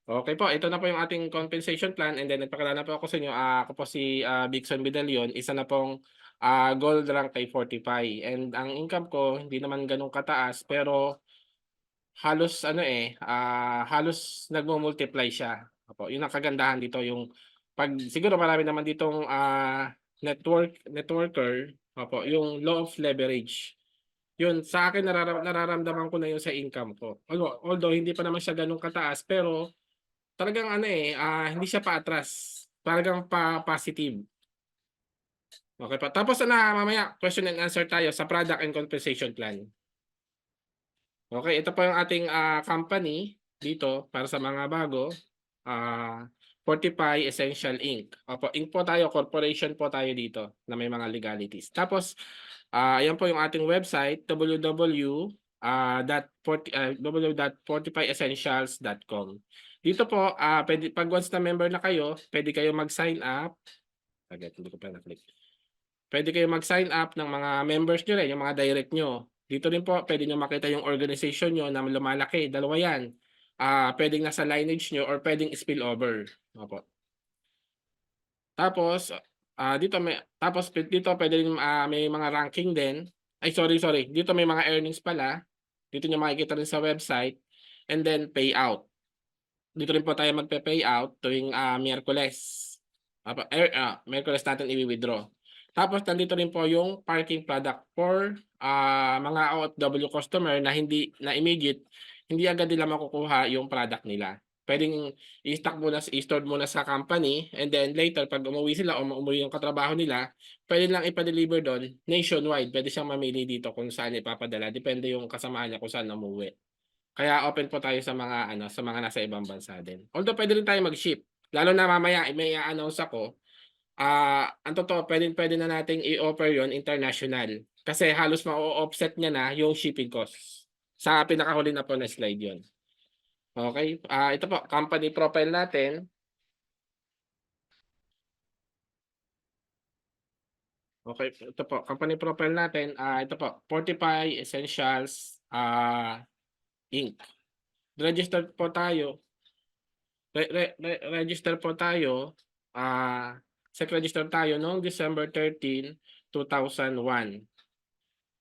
Okay po, ito na po yung ating compensation plan and then nagpakilala po ako sa inyo. Ako po si, Bigson Vidalion, isa na pong, gold rank kay Fortify and ang income ko hindi naman gano'n kataas pero halos ano, halos nagmu-multiply siya. Opo, yun ang kagandahan dito yung 'pag siguro marami naman ditong, networker, opo, yung law of leverage. Yun sa akin nararamdaman ko na yun sa income ko. Although hindi pa naman siya gano'n kataas pero talagang ano, hindi siya paatras, talagang positive. Okey po, tapos mamaya question and answer tayo sa product and compensation plan. Okey, ito po yung ating, company dito para sa mga bago, ah, Fortify Essential Inc. Opo, Inc po tayo, corporation po tayo dito na may mga legalities. Tapos, ayan po yung ating website www.fortifyessentials.com. Dito po, puwede 'pag once na member na kayo, puwede kayong mag-sign up. Saglit, hindi ko pa na-click. Puwede kayong mag-sign up ng mga members niyo rin, yung mga direct niyo. Dito rin po puwede niyo makita yung organization niyo na lumalaki, dalawa 'yan. Puwedeng nasa lineage niyo or puwedeng spillover, opo. Tapos, dito puwede rin, may mga ranking din. Ay sorry, dito may mga earnings pala. Dito niyo makikita rin sa website and then payout. Dito rin po tayo magpe-payout tuwing, Miyerkules. Miyerkules natin i-wi-withdraw. Tapos nandito rin po yung parking product for, mga OFW customer na hindi na immediate, hindi agad nila makukuha yung product nila. Puwedeng i-stored muna sa company and then later 'pag umuwi sila o umuwi yung katrabaho nila, puwede lang ipa-deliver dun nationwide. Puwede siyang mamili dito kung saan ipapadala, depende yung kasamaan niya kung saan umuwi. Kaya open po tayo sa mga ano, sa mga nasa ibang bansa din. Although puwede rin tayong mag-ship, lalo na mamaya may i-a-announce ako. Ang totoo puwedeng-puwede na nating i-offer yon international. Kasi halos ma-o-offset niya na yung shipping costs. Sa pinakahuli na po na slide yon. Okey, ito po company profile natin. Okey, ito po company profile natin, ito po Fortify Essentials, Inc. Registered po tayo re re re register po tayo, register tayo noong December 13, 2001.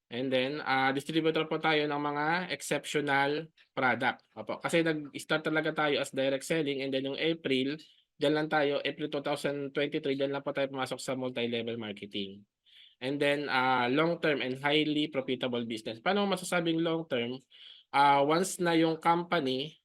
And then, distributor po tayo ng mga exceptional product, opo. Kasi nag-start talaga tayo as direct selling and then yung diyan lang tayo, April 2023 diyan lang po tayo pumasok sa multi-level marketing. And then, long term and highly profitable business. Paano mo masasabing long term? Once na yung company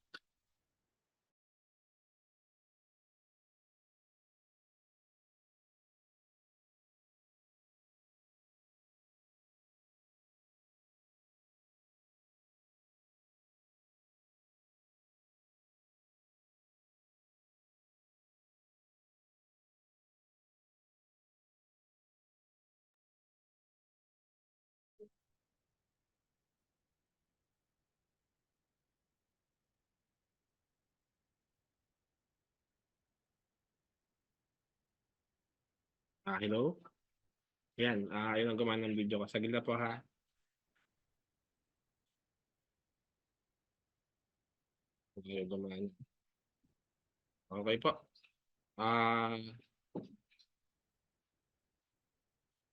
hello? Yan, ayun ang gumana ng video ko. Saglit lang po ha. Ayun gumana. Okey po. Ah,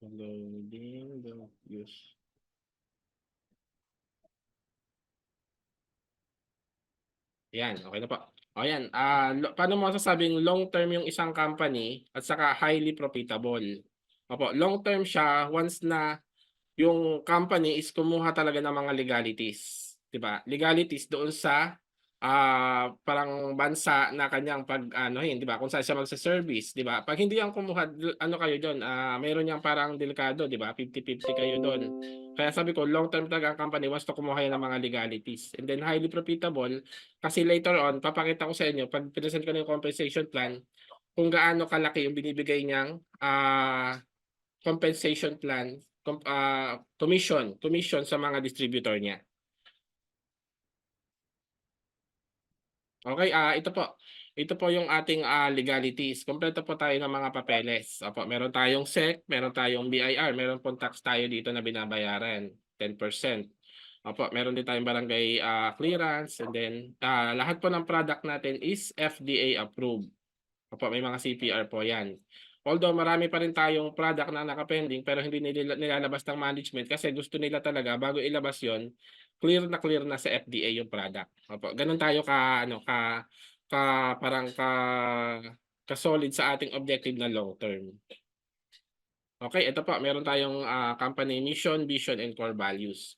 loading the use. Yan, okey na po. O yan, paano mo masasabing long term yung isang company at saka highly profitable? Opo, long term siya once na yung company is kumuha talaga ng mga legalities, 'di ba? Legalities doon sa, parang bansa na kanyang pag-aanuhin, 'di ba? Kung saan siya magse-service, 'di ba? 'Pag hindi yan kumuha, ano kayo do'n, meron yang parang delikado, 'di ba? 50-50 kayo do'n. Kaya sabi ko long term talaga ang company wants to kumuha yan ng mga legalities and then highly profitable kasi later on papakita ko sa inyo 'pag present ko na yung compensation plan kung gaano kalaki yung binibigay niyang, compensation plan, commission sa mga distributor niya. Okey, ito po yung ating, legalities. Kumpleto po tayo ng mga papeles. Opo, meron tayong SEC, meron tayong BIR, meron pong tax tayo dito na binabayaran, 10%. Opo, meron din tayong barangay clearance, and then lahat po ng product natin is FDA approved. Opo, may mga CPR po 'yan. Although marami pa rin tayong product na naka-pending pero hindi nila nilalabas ng management kasi gusto nila talaga bago ilabas 'yon, clear na sa FDA yung product. Opo, gano'n tayo ka ano, ka parang ka-solid sa ating objective na long term. Okay, ito po meron tayong company mission, vision, and core values.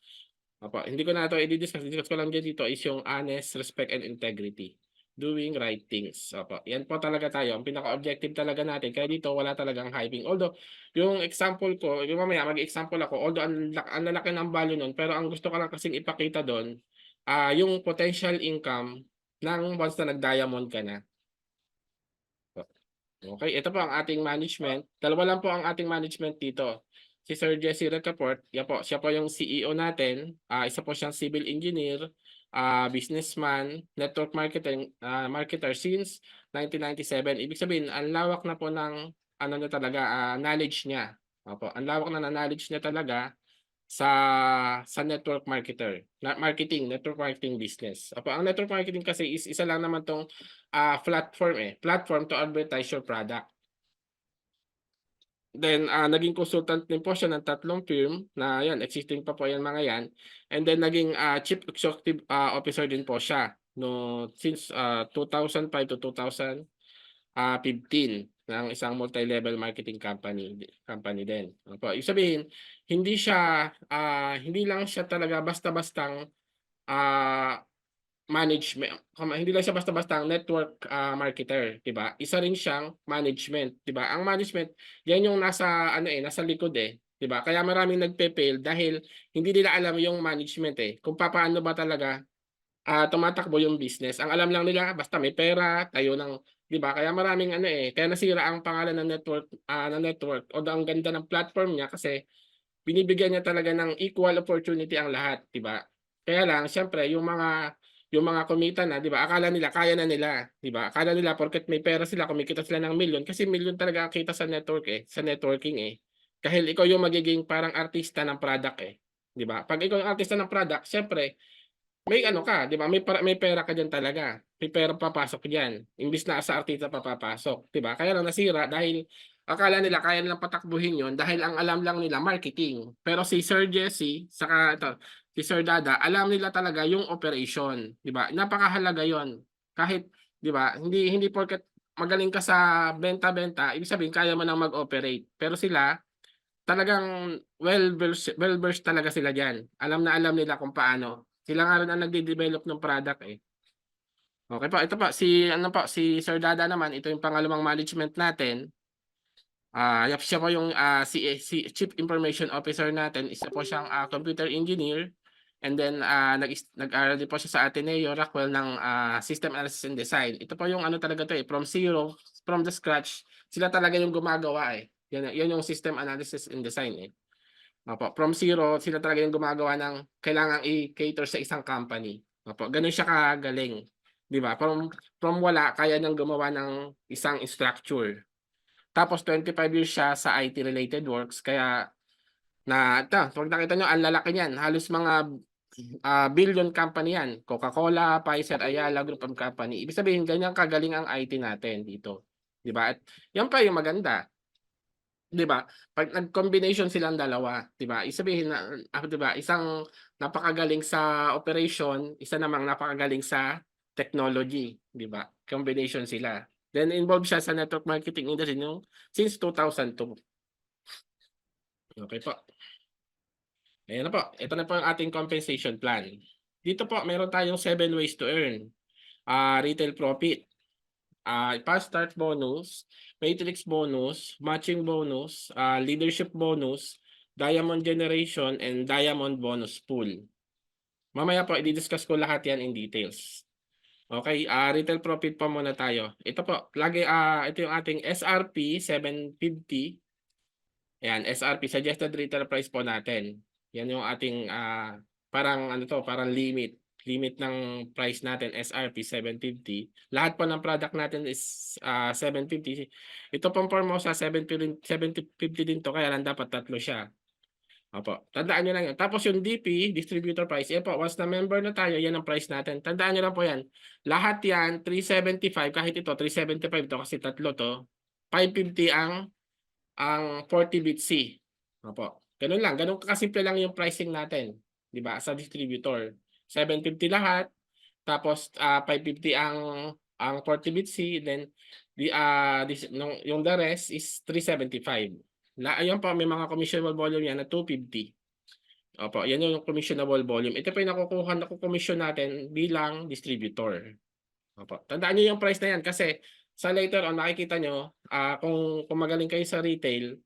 Opo, hindi ko na 'to i-discuss ko lang din dito is yung honest, respect, and integrity. Doing right things. Opo, yan po talaga tayo. Ang pinaka-objective talaga natin. Kaya dito wala talagang hyping. Although, yung example ko, yung mamaya mag-example ako, although ang lalaki ng value nun, pero ang gusto ko lang kasing ipakita doon, yung potential income ng once na nag-diamond ka na. Okay, ito po ang ating management. Dalawa lang po ang ating management dito. Si Sir Jesse Recaport, yan po, siya po yung CEO natin. Isa po siyang civil engineer, businessman, network marketer since 1997. Ibig sabihin, ang lawak na po ng ano niya talaga, knowledge niya. Opo, ang lawak na knowledge niya talaga sa network marketing business. Opo, ang network marketing kasi is isa lang naman tong platform to advertise your product. Then naging consultant din po siya ng 3 firm na yan, existing pa po yan mga yan. And then naging chief executive officer din po siya no since 2005 to 2015 ng isang multi-level marketing company din. Opo, ibig sabihin, hindi lang siya talaga basta-bastang ah, hindi lang siya basta-bastang network marketer, 'di ba? Isa rin siyang management, 'di ba? Ang management, 'yan yung nasa ano nasa likod 'di ba? Kaya maraming nagpe-fail dahil hindi nila alam yung management kung paano ba talaga tumatakbo yung business. Ang alam lang nila basta may pera, tayo ng 'di ba? Kaya maraming kaya nasira ang pangalan ng network o ang ganda ng platform niya kasi binibigyan niya talaga ng equal opportunity ang lahat, 'di ba? Kaya lang siyempre yung mga kumita na, 'di ba? Akala nila kaya na nila, 'di ba? Akala nila porket may pera sila, kumikita sila ng milyon kasi milyon talaga ang kita sa sa networking Dahil ikaw yung magiging parang artista ng product 'di ba? Pag ikaw yung artista ng product, siyempre may ano ka, 'di ba? May pera ka diyan talaga. May pera papasok diyan. Imbis na sa artista papapasok, 'di ba? Kaya lang nasira dahil akala nila kaya nilang patakbuhin 'yon dahil ang alam lang nila marketing. Pero si Sir Jesse saka si Sir Dada, alam nila talaga yung operation, 'di ba? Napakahalaga 'yon. Kahit 'di ba, hindi porket magaling ka sa benta-benta, ibig sabihin kaya mo nang mag-operate. Pero sila talagang well-versed talaga sila diyan. Alam nila kung paano. Sila nga rin ang nagde-develop ng product Okay po, ito po si Sir Dada naman, ito yung pangalawang management natin. Siya po yung si Chief Information Officer natin, isa po siyang computer engineer. And then nag-aral din po siya sa Ateneo Rockwell ng System Analysis and Design. Ito po yung ano talaga to from zero, from the scratch. Sila talaga yung gumagawa Yan yung System Analysis and Design Opo, from zero, sila talaga yung gumagawa ng kailangang i-cater sa isang company. Opo, ganun siya kagaling. 'Di ba? From wala, kaya niyang gumawa ng isang structure. Tapos 25 years siya sa IT related works kaya pag nakita niyo ang lalaki niyan, halos mga billion company yan. Coca-Cola, Pfizer, Ayala Group of Company. Ibig sabihin ganyan kagaling ang IT natin dito. 'Di ba? At yan pa yung maganda. 'Di ba? Pag nag-combination silang dalawa, 'di ba? Ibig sabihin na 'di ba, isang napakagaling sa operation, isa namang napakagaling sa technology, 'di ba? Combination sila. Then involved siya sa network marketing industry since 2002. Okay po. Ayan na po. Ito na po ang ating compensation plan. Dito po, meron tayong 7 ways to earn. Retail profit, fast start bonus, matrix bonus, matching bonus, leadership bonus, diamond generation, and diamond bonus pool. Mamaya po, i-discuss ko lahat yan in details. Okay, retail profit pa muna tayo. Ito po, ito yung ating SRP 750. Ayan, SRP, suggested retail price po natin. Yan yung ating parang limit ng price natin, SRP 750. Lahat po ng product natin is 750. Ito pong Formosa 750 din to, kaya lang dapat tatlo siya. Opo, tandaan niyo lang 'yun. Tapos yung DP, distributor price, yan po once na member na tayo, yan ang price natin. Tandaan niyo lang po yan. Lahat yan 375 kahit ito 375 'to kasi tatlo 'to, 550 ang 40 bit C. Opo, gano'n lang, gano'n kasimple lang yung pricing natin, 'di ba, sa distributor. 750 lahat, tapos 550 ang 40 bit C, then yung the rest is 375. Ayun po, may mga commissionable volume yan na 250. Opo, yan yung commissionable volume. Ito po yung nakukomisyon natin bilang distributor. Opo. Tandaan niyo yung price na yan kasi sa later on makikita nyo, kung magaling kayo sa retail,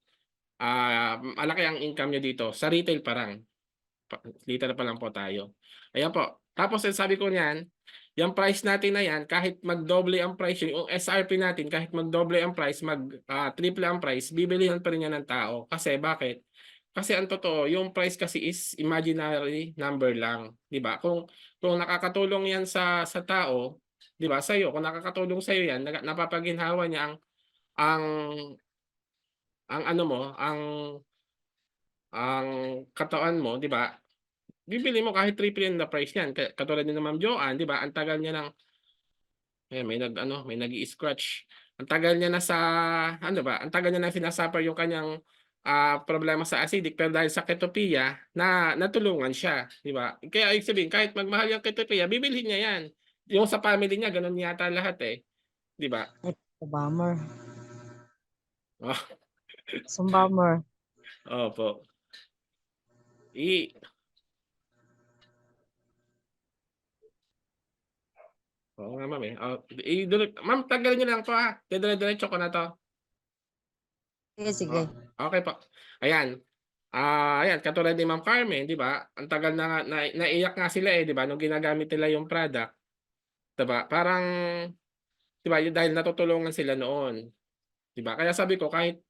malaki ang income nyo dito. Sa retail parang, literal pa lang po tayo. Ayan po. Tapos sabi ko niyan, yung price natin na yan, kahit magdoble ang price, yung SRP natin, kahit magdoble ang price, triple ang price, bibilihan pa rin yan ng tao. Kasi bakit? Kasi ang totoo, yung price kasi is imaginary number lang, 'di ba? Kung nakakatulong yan sa tao, 'di ba? Sa iyo, kung nakakatulong sa iyo yan, napapaginhawa niya ang ang ano mo, ang katawan mo, 'di ba? Bibili mo kahit triple na price niyan. Katulad ni na Ma'am Joanne, 'di ba? Ang tagal niya ng may nag-i-scratch. Ang tagal niya na sa ano ba? Ang tagal niya na sinasuffer yung kanyang problema sa acidic pero dahil sa Ketopia natulungan siya, 'di ba? Kaya ibig sabihin kahit magmahal yung Ketopia, bibilhin niya 'yan. Yung sa family niya gano'n yata lahat eh, 'di ba? Sa bomber. Oh, Sa bomber. opo. I Oo nga ma'am eh. Ma'am tanggalin niyo lang 'to Dire-diretso ko na 'to. Sige, sige. Oh, okey po. Ayan. Ayan katulad ni Ma'am Carmen, 'di ba? Ang tagal na nga naiyak nga sila, eh, 'di ba, nung ginagamit nila yung product, 'di ba? Parang 'di ba, yung dahil natutulungan sila noon, 'di ba? Kaya sabi ko kahit,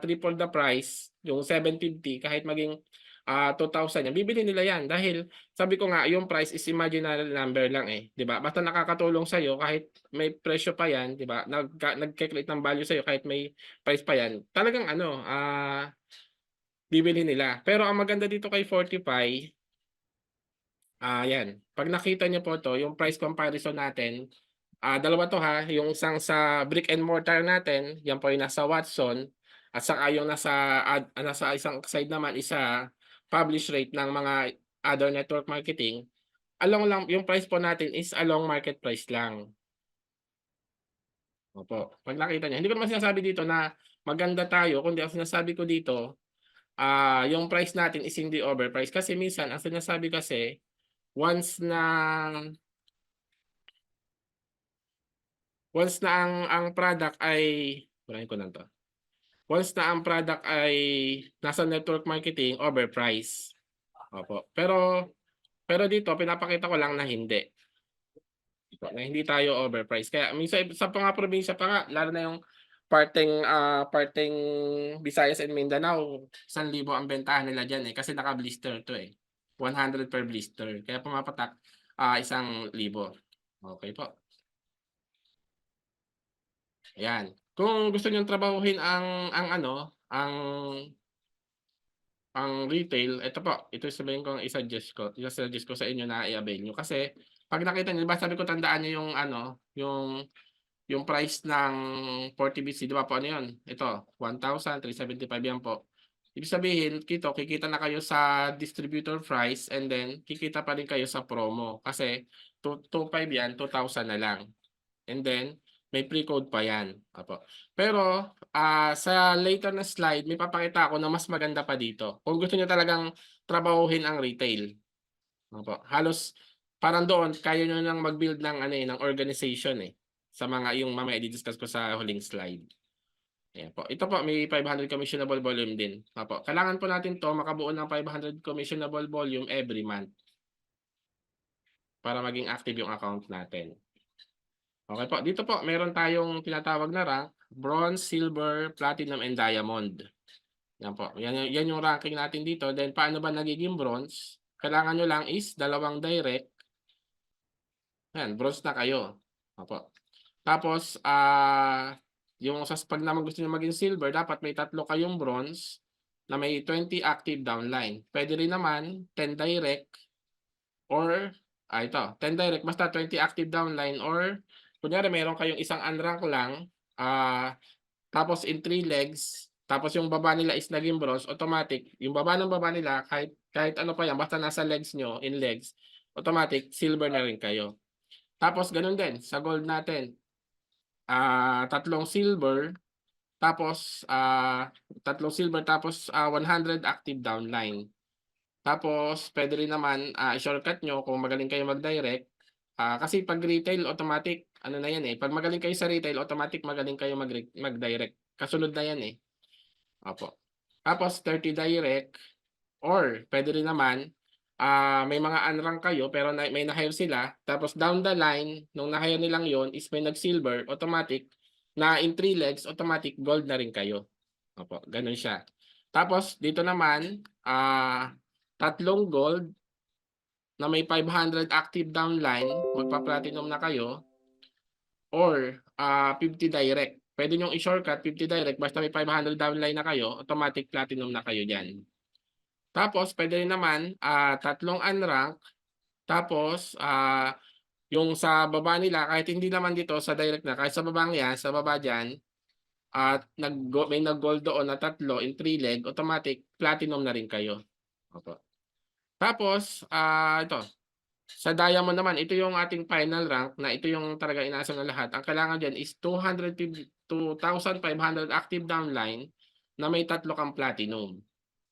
triple the price, yung 750 kahit maging, 2,000 yan, bibilhin nila yan dahil sabi ko nga yung price is imaginary number lang, eh, 'di ba? Basta nakakatulong sa'yo kahit may presyo pa yan, 'di ba? Nagke-create ng value sa'yo kahit may price pa yan, talagang ano, bibilhin nila. Pero ang maganda dito kay Fortify, yan. 'Pag nakita niyo po 'to, yung price comparison natin, dalawa 'to yung isang sa brick and mortar natin, yan po yung nasa Watson, at saka yung nasa isang side naman publish rate ng mga other network marketing. Along lang yung price po natin is along market price lang. Opo, 'pag nakita niyo. Hindi ko naman sinasabi dito na maganda tayo, kundi ang sinasabi ko dito, yung price natin is hindi overpriced. Kasi minsan ang sinasabi kasi once na ang product ay unahin ko lang 'to. Once na ang product ay nasa network marketing, overpriced. Opo. Pero dito pinapakita ko lang na hindi. Na hindi tayo overpriced. Kaya minsan sa mga probinsya pa nga, lalo na yung parteng Visayas and Mindanao, 1,000 ang bentahan nila diyan, eh, kasi naka-blister 'to, eh. 100 per blister. Kaya pumapatak, 1,000. Okey po. Ayan. Kung gusto niyong trabahuhin ang ano, ang retail, ito po, ito sabihin kong isa-suggest ko sa inyo na i-avail niyo. Kasi 'pag nakita niyo, 'di ba sabi ko tandaan niyo yung ano, yung price ng 40 BC, 'di ba po ano yun? Ito, 1,375 yan po. Ibig sabihin, kikita na kayo sa distributor price and then kikita pa rin kayo sa promo kasi 225 yan, 2,000 na lang. And then may pre-code pa yan. Opo. Pero sa later na slide, may papakita ako na mas maganda pa dito. Kung gusto niyo talagang trabahuhin ang retail. Opo. Halos parang doon kaya niyo nang mag-build ng ano ng organization eh. Sa mga yung mamaya i-discuss ko sa huling slide. Ayan po. Ito po may 500 commissionable volume din. Opo. Kailangan po natin to makabuo ng 500 commissionable volume every month para maging active yung account natin. Okay po, dito po meron tayong tinatawag na rank, bronze, silver, platinum, and diamond. Yan po, yan yung ranking natin dito. Then paano ba nagiging bronze? Kailangan nyo lang is dalawang direct. Yan, bronze na kayo. Opo. Tapos, pag naman gusto nyo maging silver, dapat may 3 kayong bronze, na may 20 active downline. Pwede rin naman 10 direct or ito, 10 direct basta 20 active downline or kunyari meron kayong isang unrank lang, tapos in 3 legs, tapos yung baba nila is naging bronze, automatic, yung baba ng baba nila kahit ano pa yan, basta nasa legs nyo, in legs, automatic silver na rin kayo. Tapos ganun din sa gold natin. Tatlong silver, tapos 100 active downline. Tapos pwede rin naman i-shortcut nyo kung magaling kayo mag-direct. Kasi pag retail automatic, ano na yan eh. Pag magaling kayo sa retail, automatic magaling kayo mag-direct. Kasunod na yan eh. Opo. Tapos 30 direct or pwede rin naman may mga unrank kayo pero may na-hire sila. Tapos down the line, nung na-hire nilang yon is may nag-silver, automatic na in 3 legs, automatic gold na rin kayo. Opo, ganun siya. Tapos dito naman, tatlong gold na may 500 active downline, magpa-platinum na kayo or 50 direct. Pwede nyo i-shortcut 50 direct basta may 500 downline na kayo, automatic platinum na kayo diyan. Tapos pwede rin naman tatlong unrank, tapos yung sa baba nila kahit hindi naman dito sa direct na, kahit sa babang yan, sa baba diyan at may nag-gold doon na tatlo in 3 leg, automatic platinum na rin kayo. Opo. Tapos ito, sa diamond naman, ito yung ating final rank na ito yung talaga inaasa ng lahat. Ang kailangan diyan is 2,500 active downline na may tatlo kang platinum.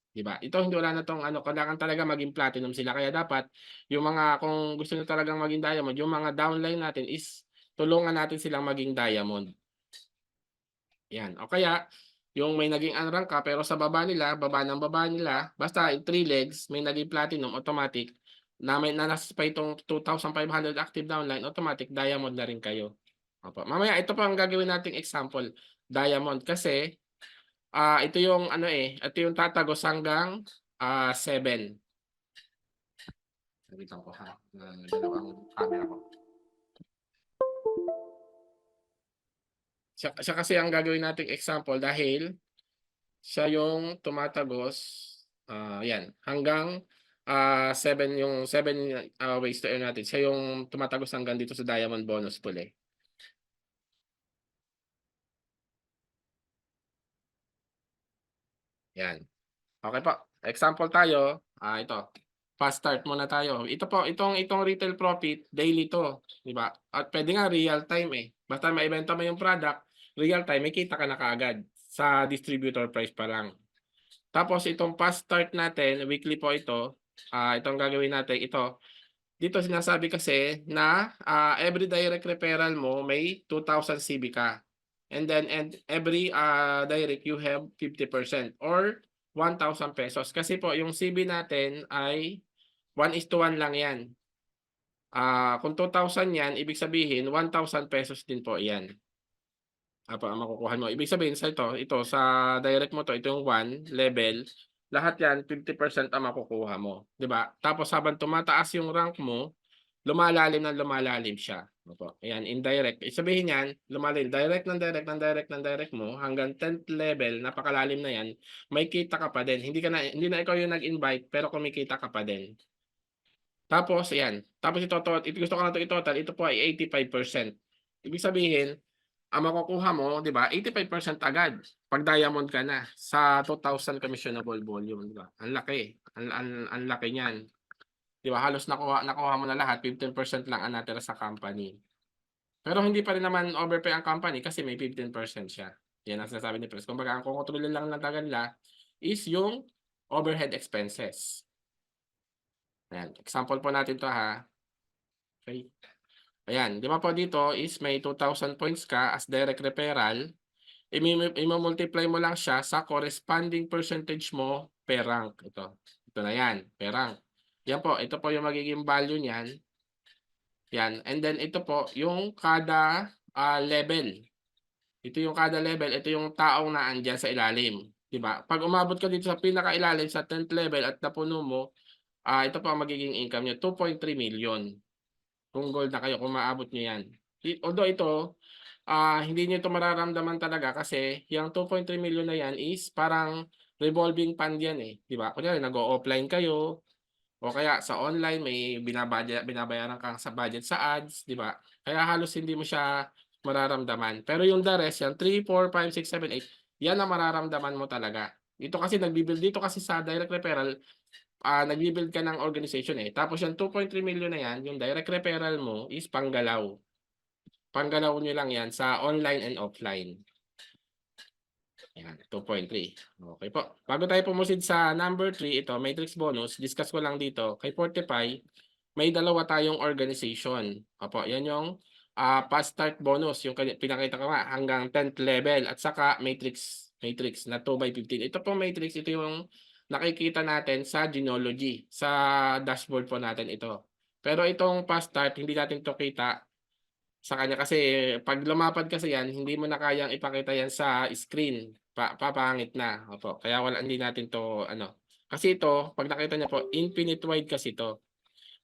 Diba? Ito hindi wala na tong ano, kailangan talaga maging platinum sila. Kaya dapat yung mga kung gusto niyo talagang maging diamond, yung mga downline natin is tulungan natin silang maging diamond. Yan. O kaya yung may naging unrank ka pero sa baba nila, baba nila, basta 3 legs, may naging platinum automatic na may nasa pa itong 2,500 active downline, automatic diamond na rin kayo. Opo. Mamaya ito pa ang gagawin nating example, diamond kasi ito yung ano ito yung tatagos hanggang 7. Sabitan ko ha, dalawang camera ko. Siya kasi ang gagawin nating example dahil siya yung tumatagos yan hanggang 7 yung 7 ways to earn natin. Siya yung tumatagos hanggang dito sa diamond bonus pool eh. Yan. Okay po. Example tayo. Ito. Fast start muna tayo. Ito po, itong retail profit, daily to, di ba? At pwede nga real time eh. Basta maibenta mo yung product, real time, may kita ka na kaagad sa distributor price pa lang. Tapos itong fast start natin, weekly po ito. Itong gagawin natin, ito. Dito sinasabi kasi na every direct referral mo may 2,000 CB ka. And then every direct you have 50% or 1,000 pesos. Kasi po yung CB natin ay 1:1 lang yan. Kung 2,000 yan, ibig sabihin 1,000 pesos din po yan. Ang makukuha mo. Ibig sabihin sa ito sa direct mo ito yung 1 level, lahat yan 50% ang makukuha mo, 'di ba? Tapos habang tumataas yung rank mo, lumalalim ng lumalalim siya. Opo. Ayan, indirect. Sabihin niyan, lumalim direct ng direct ng direct ng direct mo hanggang 10th level, napakalalim na yan, may kita ka pa din. Hindi na ikaw yung nag-invite pero kumikita ka pa din. Tapos ayan, tapos ito gusto ko na ito ito po ay 85%. Ibig sabihin, ang makukuha mo, 'di ba? 85% agad pag diamond ka na sa 2,000 commissionable volume, 'di ba? Ang laki. Ang laki niyan. 'Di ba? Halos nakuha mo na lahat, 15% lang ang natira sa company. Pero hindi pa rin naman overpay ang company kasi may 15% siya. Yan ang sinasabi ni Pres. Kumbaga, ang kukontrolin lang ng nila is yung overhead expenses. Ayan. Example po natin to ha. Okay. Ayan. Di ba po dito is may 2,000 points ka as direct referral. I-multiply mo lang siya sa corresponding percentage mo per rank. Ito na yan, per rank. Yan po, ito po yung magiging value niyan. Yan. And then ito po, yung kada level. Ito yung kada level, ito yung taong naandyan sa ilalim. Diba? Pag umabot ka dito sa pinakailalim sa 10th level at napuno mo, ito po ang magiging income nyo, 2.3 million. Kung gold na kayo, kung maabot nyo yan. Although ito, hindi nyo ito mararamdaman talaga kasi yung 2.3 million na yan is parang revolving fund yan eh, 'di ba? Kunyari nag-o-offline kayo o kaya sa online may binabayaran kang sa budget sa ads, 'di ba? Kaya halos hindi mo siya mararamdaman. Pero yung the rest, yan 3, 4, 5, 6, 7, 8, yan ang mararamdaman mo talaga. Dito kasi sa direct referral, nagbi-build ka ng organization eh. Tapos yung 2.3 million na yan, yung direct referral mo is panggalaw. Panggalaw nyo lang yan sa online and offline. Ayan, 2.3. Okay po. Bago tayo pumusid sa number 3, ito, matrix bonus, discuss ko lang dito. Kay Fortify, may dalawa tayong organization. Opo, yan yung fast start bonus, yung pinakita ko nga, hanggang 10th level. At saka matrix na 2x15. Ito po matrix, ito yung nakikita natin sa genealogy. Sa dashboard po natin ito. Pero itong fast start, hindi natin to kita sa kanya kasi pag lumapad kasi yan, hindi mo na kayang ipakita yan sa screen. Papangit na. Opo. Kaya hindi natin to ano. Kasi ito, pag nakita niyo po, infinite wide kasi ito.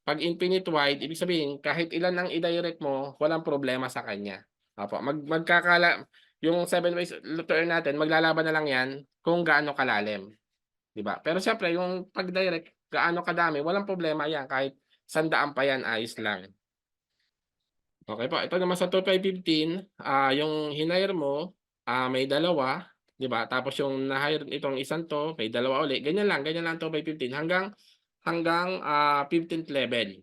Pag infinite wide, ibig sabihin kahit ilan ang i-direct mo, walang problema sa kanya. Opo. Yung 7 ways to earn natin, maglalaban na lang yan kung gaano kalalim. 'Di ba? Pero siyempre, yung pag-direct, gaano kadami, walang problema yan. Kahit 100 pa yan, ayos lang. Okay po, ito naman sa 2515, yung hinire mo, may dalawa, 'di ba? Tapos yung na-hire itong isang to, may dalawa uli. Ganyan lang 2 by 15 hanggang 15th level.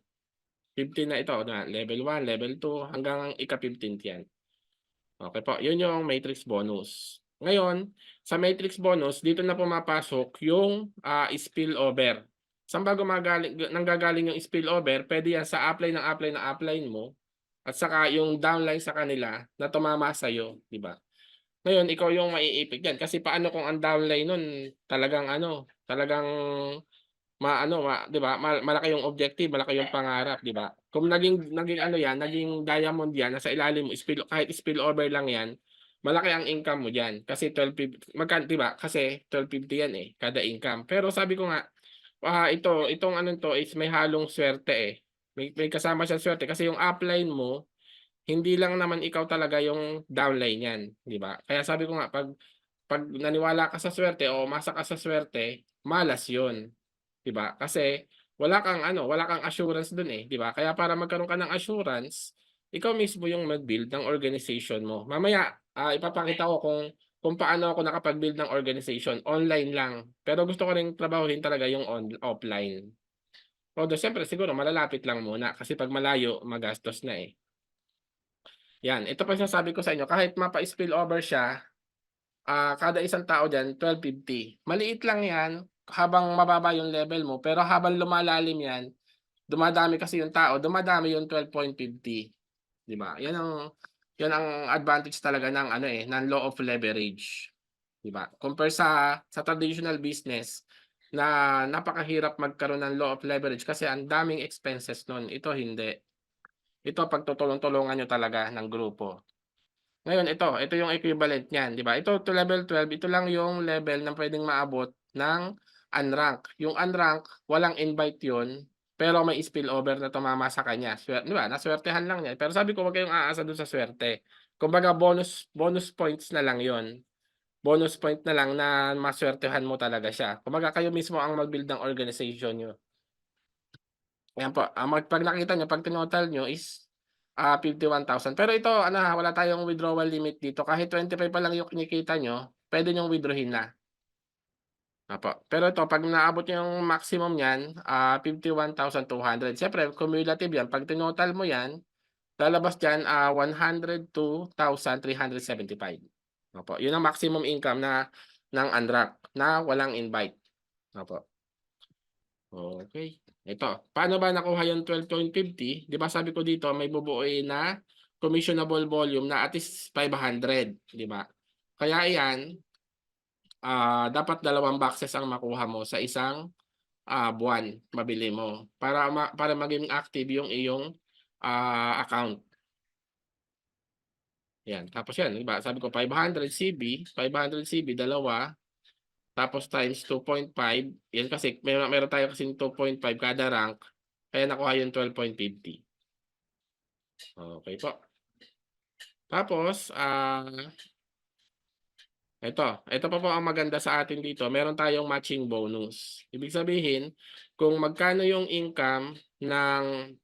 15 na ito, na level 1, level 2 hanggang ika-15th 'yan. Okay po, 'yun yung matrix bonus. Ngayon, sa matrix bonus, dito na pumapasok yung spillover. Saan ba nanggagaling yung spillover? Pwede yan sa upline mo at saka yung downline sa kanila na tumama sa iyo, 'di ba? Ngayon ikaw yung maiipit diyan kasi paano kung ang downline nun talagang 'di ba? Malaki yung objective, malaki yung pangarap, 'di ba? Kung naging ano 'yan, naging diamond 'yan, nasa ilalim mo kahit spillover lang 'yan, malaki ang income mo diyan kasi 1250 magkano 'di ba? Kasi 1250 'yan eh, kada income. Pero sabi ko nga, itong ano to is may halong swerte eh. May kasama siyang swerte kasi yung upline mo hindi lang naman ikaw talaga yung downline niyan, 'di ba? Kaya sabi ko nga pag naniwala ka sa swerte o umasa ka sa swerte, malas 'yun, 'di ba? Kasi wala kang assurance dun eh, 'di ba? Kaya para magkaroon ka ng assurance, ikaw mismo yung mag-build ng organization mo. Mamaya ipapakita ko kung paano ako nakapag-build ng organization online lang. Pero gusto ko ring trabahuhin talaga yung offline. Although siyempre siguro malalapit lang muna kasi pag malayo magastos na eh. Yan, ito pa yung sinasabi ko sa inyo, kahit mapa-spillover siya, kada isang tao diyan 1250. Maliit lang 'yan habang mababa yung level mo, pero habang lumalalim 'yan, dumadami kasi yung tao, dumadami yung 12.50, 'di ba? 'Yan ang advantage talaga ng ano eh, ng law of leverage, 'di ba? Compare sa traditional business na napakahirap magkaroon ng law of leverage kasi ang daming expenses nun. Ito hindi. Ito pagtutulong-tulungan niyo talaga ng grupo. Ngayon ito yung equivalent niyan, 'di ba? Ito to level 12, ito lang yung level na pwedeng maabot ng unrank. Yung unrank, walang invite 'yun, pero may spillover na tumama sa kanya. 'Di ba? Naswertehan lang niya. Pero sabi ko, wag kayong aasa dun sa swerte. Kumbaga bonus points na lang 'yon. Bonus point na lang na maswertehan mo talaga siya. Kumbaga kayo mismo ang mag-build ng organization niyo. Ayan po, pag nakita niyo, pag tinotal niyo is 51,000. Pero ito ano wala tayong withdrawal limit dito. Kahit 25 pa lang yung kinikita nyo, pwede nyong withdrawin na. Opo. Pero ito, pag naabot yung maximum niyan, 51,200. Siyempre, cumulative yan. Pag tinotal mo yan, lalabas dyan 102,375. Opo. Yun ang maximum income ng unwrap na walang invite. Opo. Okay. Ito, paano ba nakuha yung 12.50? Di ba sabi ko dito may bubuuin na commissionable volume na at least 500, di ba? Kaya yan, dapat 2 boxes ang makuha mo sa isang buwan mabili mo para maging active yung iyong account. Yan, tapos yan, di ba? Sabi ko 500 CB, dalawa, tapos times 2.5, yan kasi meron tayo kasi 2.5 kada rank, kaya nakuha yung 12.50. Okay po. Tapos, ito pa po ang maganda sa atin dito, meron tayong matching bonus. Ibig sabihin, kung magkano yung income ng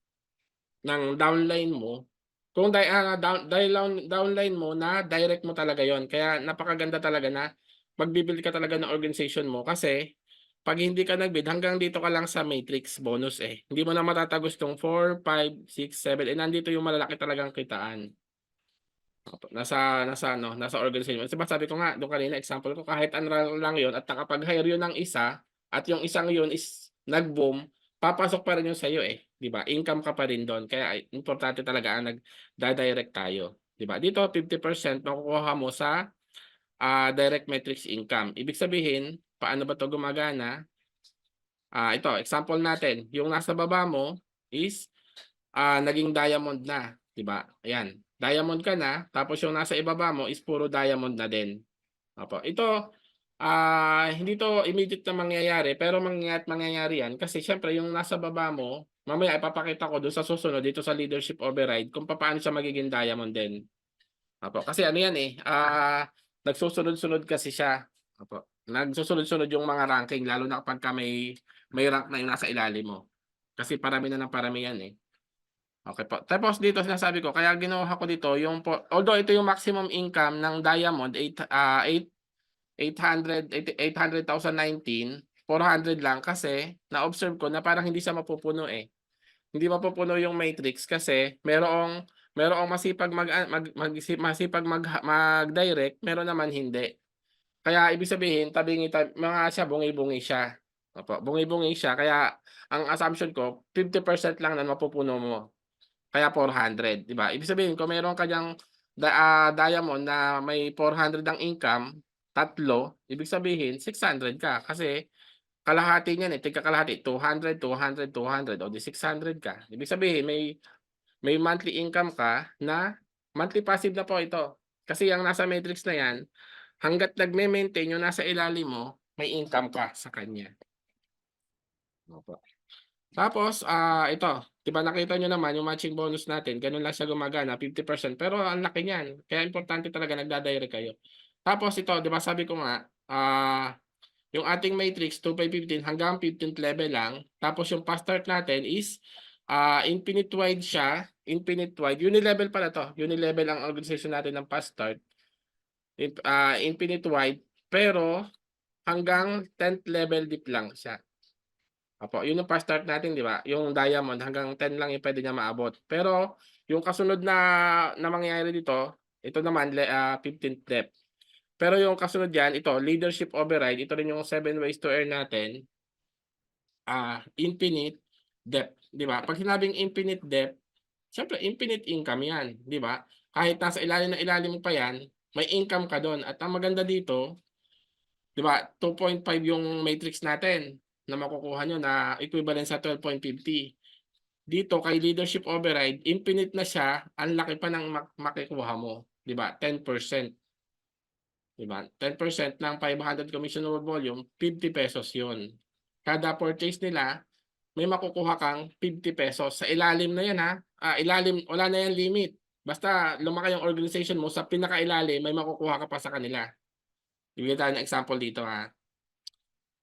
downline mo, kung downline mo na direct mo talaga yon. Kaya napakaganda talaga na magbibuild ka talaga ng organization mo kasi pag hindi ka nagbid, hanggang dito ka lang sa matrix bonus eh. Hindi mo na matatagos tong 4, 5, 6, 7, and nandito yung malalaki talagang kitaan. Nasa organization. Diba sabi ko nga doon kanina, example ko, kahit unroll lang yon at nakapag-hire yun ng isa at yung isang yun is nag-boom, papasok pa rin yun sa iyo eh, 'di ba? Income ka pa rin doon. Kaya importante talaga ang nagda-direct tayo, 'di ba? Dito 50% makukuha mo sa direct matrix income. Ibig sabihin, paano ba 'to gumagana? Ito, example natin, yung nasa baba mo is naging diamond na, 'di ba? Ayan. Diamond ka na, tapos yung nasa ibaba mo is puro diamond na din. Opo. Ito hindi to immediate na mangyayari, pero mangyayari yan kasi syempre yung nasa baba mo, mamaya ipapakita ko doon sa susunod dito sa leadership override kung paano siya magiging diamond din. Opo. Kasi ano yan eh, nagsusunod-sunod kasi siya. Opo. Nagsusunod-sunod yung mga ranking lalo na kapag may rank na yung nasa ilalim mo. Kasi parami na ng parami yan eh. Okay po. Tapos dito sinasabi ko, kaya ginawa ko dito yung although ito yung maximum income ng Diamond 800,019, 400 lang kasi na-observe ko na parang hindi siya mapupuno eh. Hindi mapupuno yung matrix kasi merong mag-direct, meron naman hindi. Kaya ibig sabihin, mga siya bungi-bungi siya. Opo, bungi-bungi siya kaya ang assumption ko 50% lang na mapupuno mo. Kaya 400, 'di ba? Ibig sabihin kung meron ka diyang diamond na may 400 ang income, tatlo, ibig sabihin 600 ka kasi kalahati niyan eh, tigka kalahati 200, 200, 200 o di 600 ka. Ibig sabihin may monthly income ka na monthly passive na po ito. Kasi ang nasa matrix na 'yan, hangga't nagme-maintain yung nasa ilalim mo, may income ka sa kanya. Opo. Tapos, ito, 'di ba nakita niyo naman yung matching bonus natin, gano'n lang siya gumagana, 50%. Pero ang laki niyan. Kaya importante talaga nagda-direct kayo. Tapos ito, 'di ba sabi ko nga, yung ating matrix 2 by 15 hanggang 15th level lang. Tapos yung fast start natin is infinite wide siya, infinite wide. Unilevel pala to. Unilevel ang organization natin ng fast start. Infinite wide, pero hanggang 10th level deep lang siya. Opo, yun yung fast start natin, di ba? Yung diamond, hanggang 10 lang yung pwede niya maabot. Pero, yung kasunod na mangyayari dito, ito naman, 15th depth. Pero yung kasunod yan, ito, leadership override, ito rin yung 7 ways to earn natin, infinite depth, di ba? Pag sinabing infinite depth, syempre, infinite income yan, di ba? Kahit nasa ilalim mo pa yan, may income ka doon. At ang maganda dito, di ba, 2.5 yung matrix natin na makukuha nyo na equivalent sa 12.50. Dito kay leadership override, infinite na siya, ang laki pa ng makikuha mo, 'di ba? 10%. 'Di ba? 10% ng 500 commission over volume, 50 pesos 'yon. Kada purchase nila, may makukuha kang 50 pesos. Sa ilalim na 'yan ha. Ilalim, wala na 'yan limit. Basta lumaki yung organization mo, sa pinakailalim may makukuha ka pa sa kanila. Bibigyan tayo ng example dito ha.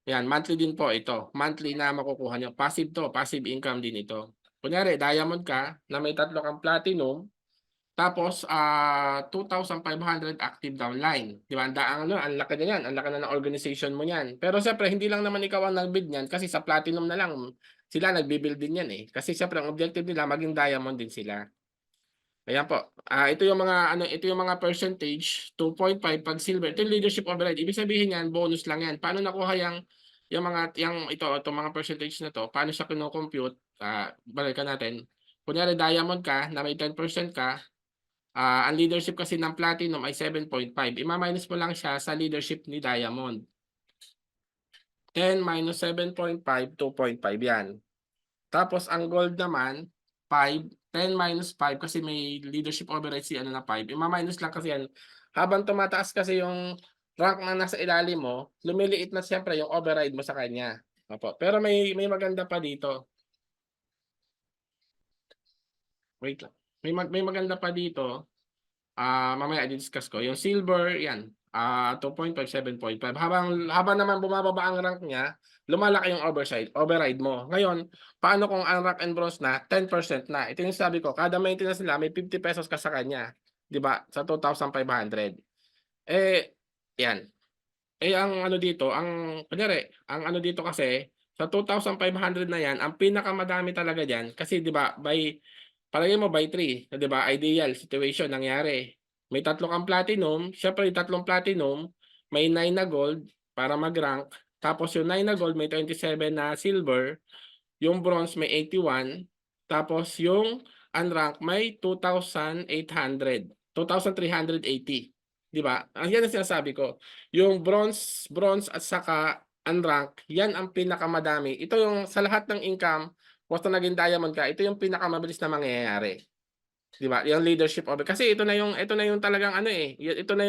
Yan, monthly din po ito. Monthly na makukuha nyo. Passive to, passive income din ito. Kunyari, diamond ka na may 3 kang platinum, tapos 2,500 active downline. Di ba? Ang laki na yan. Ang laki na ng organization mo yan. Pero siyempre, hindi lang naman ikaw ang nag-bid niyan kasi sa platinum na lang sila nagbi-build din yan eh. Kasi siyempre, ang objective nila, maging diamond din sila. Ayan po. Ito yung mga percentage, 2.5 pag silver. Ito yung leadership override. Ibig sabihin yan, bonus lang yan. Paano nakuha itong mga percentage na to? Paano siya kino-compute? Balikan natin. Kunyari diamond ka, na may 10% ka, ang leadership kasi ng platinum ay 7.5. Ima-minus mo lang siya sa leadership ni diamond. 10 minus 7.5, 2.5 yan. Tapos ang gold naman, 5, 10 minus 5 kasi may leadership override si na 5. Ima-minus lang kasi yan. Habang tumataas kasi yung rank na nasa ilalim mo, lumiliit na siyempre yung override mo sa kanya. Opo. Pero may maganda pa dito. Wait lang. May maganda pa dito. Mamaya i-discuss ko. Yung silver, yan. 2.5, 7.5. Habang naman bumababa ang rank niya, lumalaki yung override mo. Ngayon, paano kung ang rank and bronze na 10% na? Ito yung sabi ko, kada maintenance nila may 50 pesos ka sa kanya, 'di ba? Sa 2,500. Yan. Ang ano dito, ang kunyari, ang ano dito kasi sa 2,500 na yan, ang pinakamadami talaga diyan kasi 'di ba, palagay mo by 3, 'di ba? Ideal situation nangyari. May 3 kang platinum, syempre yung 3 platinum, may 9 na gold para mag-rank, tapos yung 9 na gold may 27 na silver, yung bronze may 81, tapos yung unrank may 2,800, 2,380. 'Di ba? Ang yan ang sinasabi ko. Yung bronze at saka unrank, yan ang pinakamadami. Ito yung sa lahat ng income, basta naging diamond ka, ito yung pinakamabilis na mangyayari. 'Di ba? Yung leadership over kasi ito na yung talagang ano ito na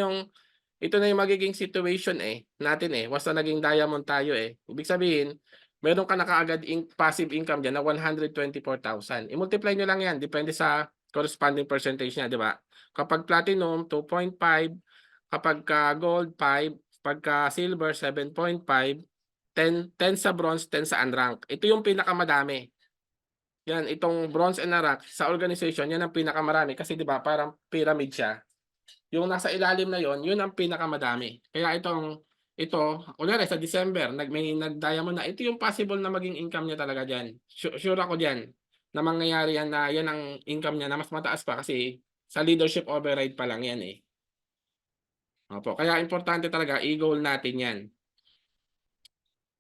yung magiging situation natin basta naging diamond tayo Ibig sabihin, meron ka na kaagad passive income diyan na 124,000. I-multiply nyo lang yan, depende sa corresponding percentage niya, di ba? Kapag platinum, 2.5, kapag gold, 5, pagka silver, 7.5, 10 sa bronze, 10 sa unrank. Ito yung pinakamadami. Yan, itong bronze and unrank sa organization, yan ang pinakamarami kasi di ba parang pyramid siya. Yung nasa ilalim na yon, yun ang pinakamadami. Kaya ito, kunyari sa December, may nag-diamond na, ito yung possible na maging income niya talaga diyan. Sure ako diyan na mangyayari yan na yan ang income niya na mas mataas pa kasi sa leadership override pa lang yan Opo, kaya importante talaga i-goal natin yan.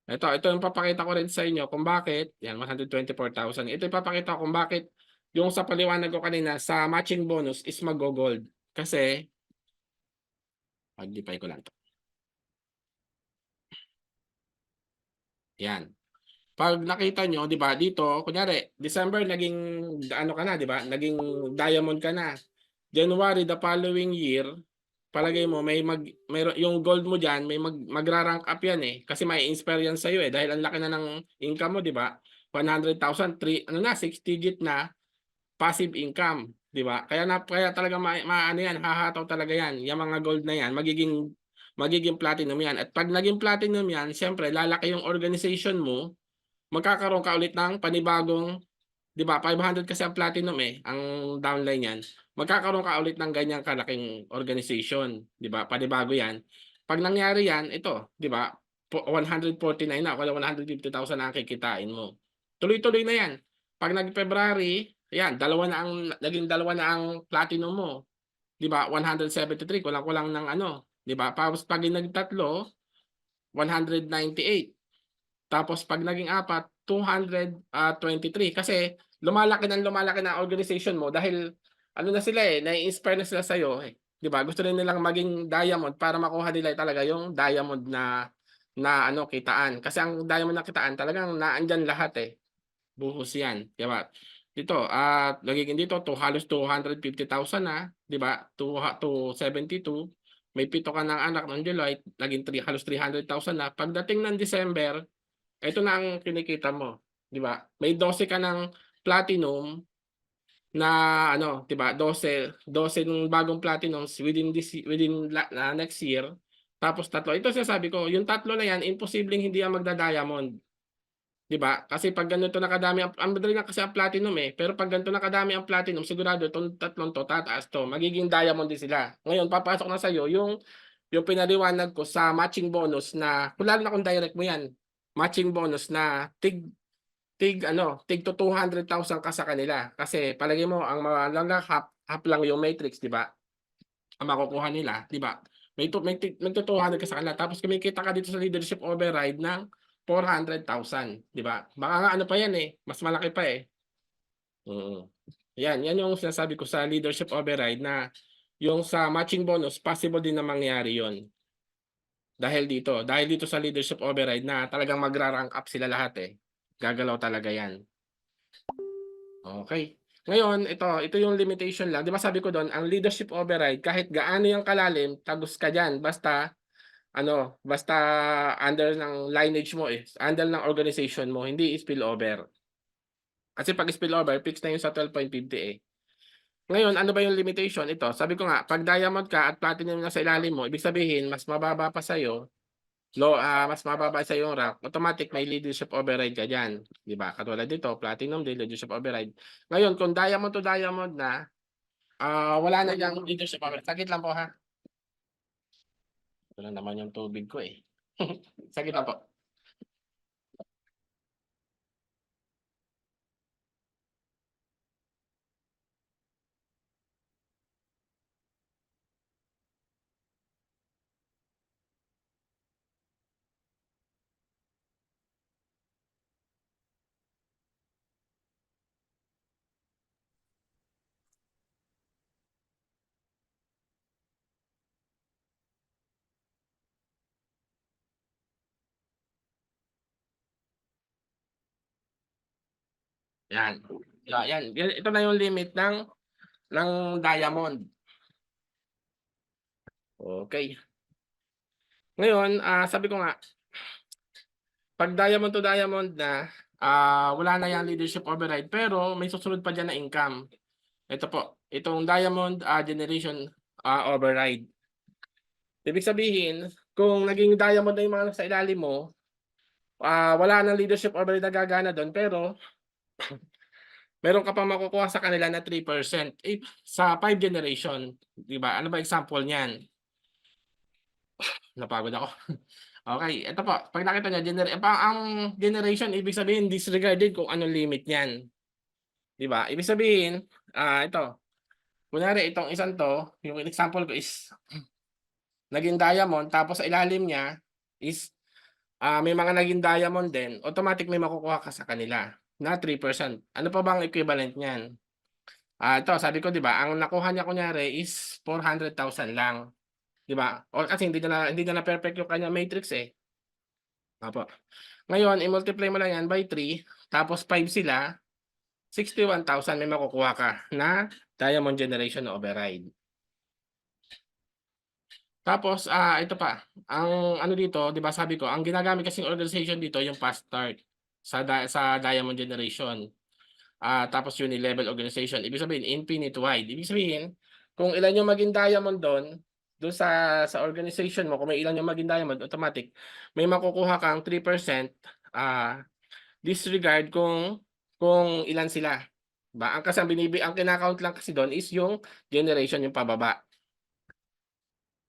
Ito yung papakita ko rin sa inyo kung bakit, yan 124,000. Ito yung papakita ko kung bakit yung sa paliwanag ko kanina sa matching bonus is mag-gold. Kasi magnify ko lang to. Yan. Pag nakita nyo, di ba, dito, kunyari, December, naging, ano ka na, di ba, naging diamond ka na. January, the following year, palagay mo, yung gold mo dyan, magra-rank up yan Kasi may inspire yan sa'yo Dahil ang laki na ng income mo, di ba? 100,000, 6 digit na passive income, di ba? Kaya talaga maano yan, hahataw talaga yan. Yung mga gold na yan, magiging platinum yan. At pag naging platinum yan, syempre, lalaki yung organization mo, magkakaroon ka ulit ng panibagong, di ba, 500 kasi ang platinum ang downline yan. Magkakaroon ka ulit ng ganyang kalaking organization, di ba? Panibago yan. Pag nangyari yan, ito, di ba, 149 na, wala 150,000 na ang kikitain mo. Tuloy-tuloy na yan. Pag nag-February, yan, naging dalawa na ang platinum mo. Di ba? 173, kulang-kulang ng ano. Di ba? Tapos pag nagtatlo, 198. Tapos pag naging apat, 223. Kasi lumalaki na organization mo dahil ano na sila nai-inspire na sila sa'yo 'Di ba? Gusto rin nilang maging diamond para makuha nila talaga yung diamond na kitaan. Kasi ang diamond na kitaan talagang naandyan lahat Buhos yan. 'Di ba? Dito, nagiging dito halos 250,000 na, 'di ba? 272. May 7 ka ng anak ng July, naging halos 300,000 na. Pagdating ng December, ito na ang kinikita mo, 'di ba? May 12 ka ng platinum na 'di ba? 12 ng bagong platinums within next year. Tapos tatlo. Ito sinasabi ko, yung tatlo na yan, imposibleng hindi yan magda-diamond. 'Di ba? Kasi pag ganito na kadami ang madali na kasi ang platinum pero pag ganito na kadami ang platinum, sigurado itong tatlong to tataas to, magiging diamond din sila. Ngayon papasok na sa iyo yung pinaliwanag ko sa matching bonus na lalo na kung direct mo yan. Matching bonus na tig to 200,000 ka sa kanila. Kasi palagi mo ang half lang yung matrix, 'di ba? Ang makukuha nila, 'di ba? May 200 ka sa kanila tapos kumikita ka dito sa leadership override ng 400,000, 'di ba? Baka nga ano pa yan mas malaki pa Mm. Yan yung sinasabi ko sa leadership override na yung sa matching bonus, possible din na mangyari yon. Dahil dito sa leadership override na talagang magra-rank up sila lahat Gagalaw talaga yan. Okay. Ngayon, ito yung limitation lang. Di ba sabi ko doon, ang leadership override, kahit gaano yung kalalim, tagos ka dyan. Basta under ng lineage mo under ng organization mo, hindi spillover. Kasi pag spillover, fix na yung sa 12.50 Ngayon, ano ba yung limitation? Ito, sabi ko nga, pag diamond ka at platinum na sa ilalim mo, ibig sabihin, mas mababa pa sa'yo, mas mababa sa yung rank, automatic may leadership override ka dyan. Di ba? Katulad dito, platinum din, leadership override. Ngayon, kung diamond to diamond na, wala na yung leadership override. Saglit lang po ha. Ito lang naman yung tubig ko eh. Saglit lang po. Yan. Yan. Ito na yung limit ng diamond. Okay. Ngayon, sabi ko nga, pag diamond to diamond na, wala na yung leadership override, pero may susunod pa dyan na income. Ito po, itong diamond generation override. Ibig sabihin, kung naging diamond na yung mga nasa ilalim mo, wala nang leadership override na gagana doon, pero meron ka pa makukuha sa kanila na 3% sa 5 generation. Diba? Ano ba example niyan? Napagod ako. Okay, ito po. Pag nakita nyo, ang generation, ibig sabihin, disregarded kung anong limit niyan. Diba? Ibig sabihin, ito. Kunwari, itong isang to, yung example ko is, naging diamond, tapos sa ilalim niya is, may mga naging diamond din, automatic may makukuha ka sa kanila na 3%. Ano pa bang equivalent niyan? Ito, sabi ko, di ba, ang nakuha niya kunyari is 400,000 lang. Di ba? O kasi hindi na perfect yung kanya matrix eh. Apo. Ngayon, i-multiply mo lang yan by 3, tapos 5 sila, 61,000 may makukuha ka na diamond generation na override. Tapos, ito pa, ang ano dito, di ba sabi ko, ang ginagamit kasing organization dito, yung fast start sa diamond generation. Tapos uni-level organization. Ibig sabihin, infinite wide. Ibig sabihin, kung ilan yung maging diamond doon sa organization mo, kung may ilan yung maging diamond, automatic, may makukuha kang 3%, disregard kung ilan sila. Ba? Kasi ang kinakount lang kasi doon is yung generation, yung pababa.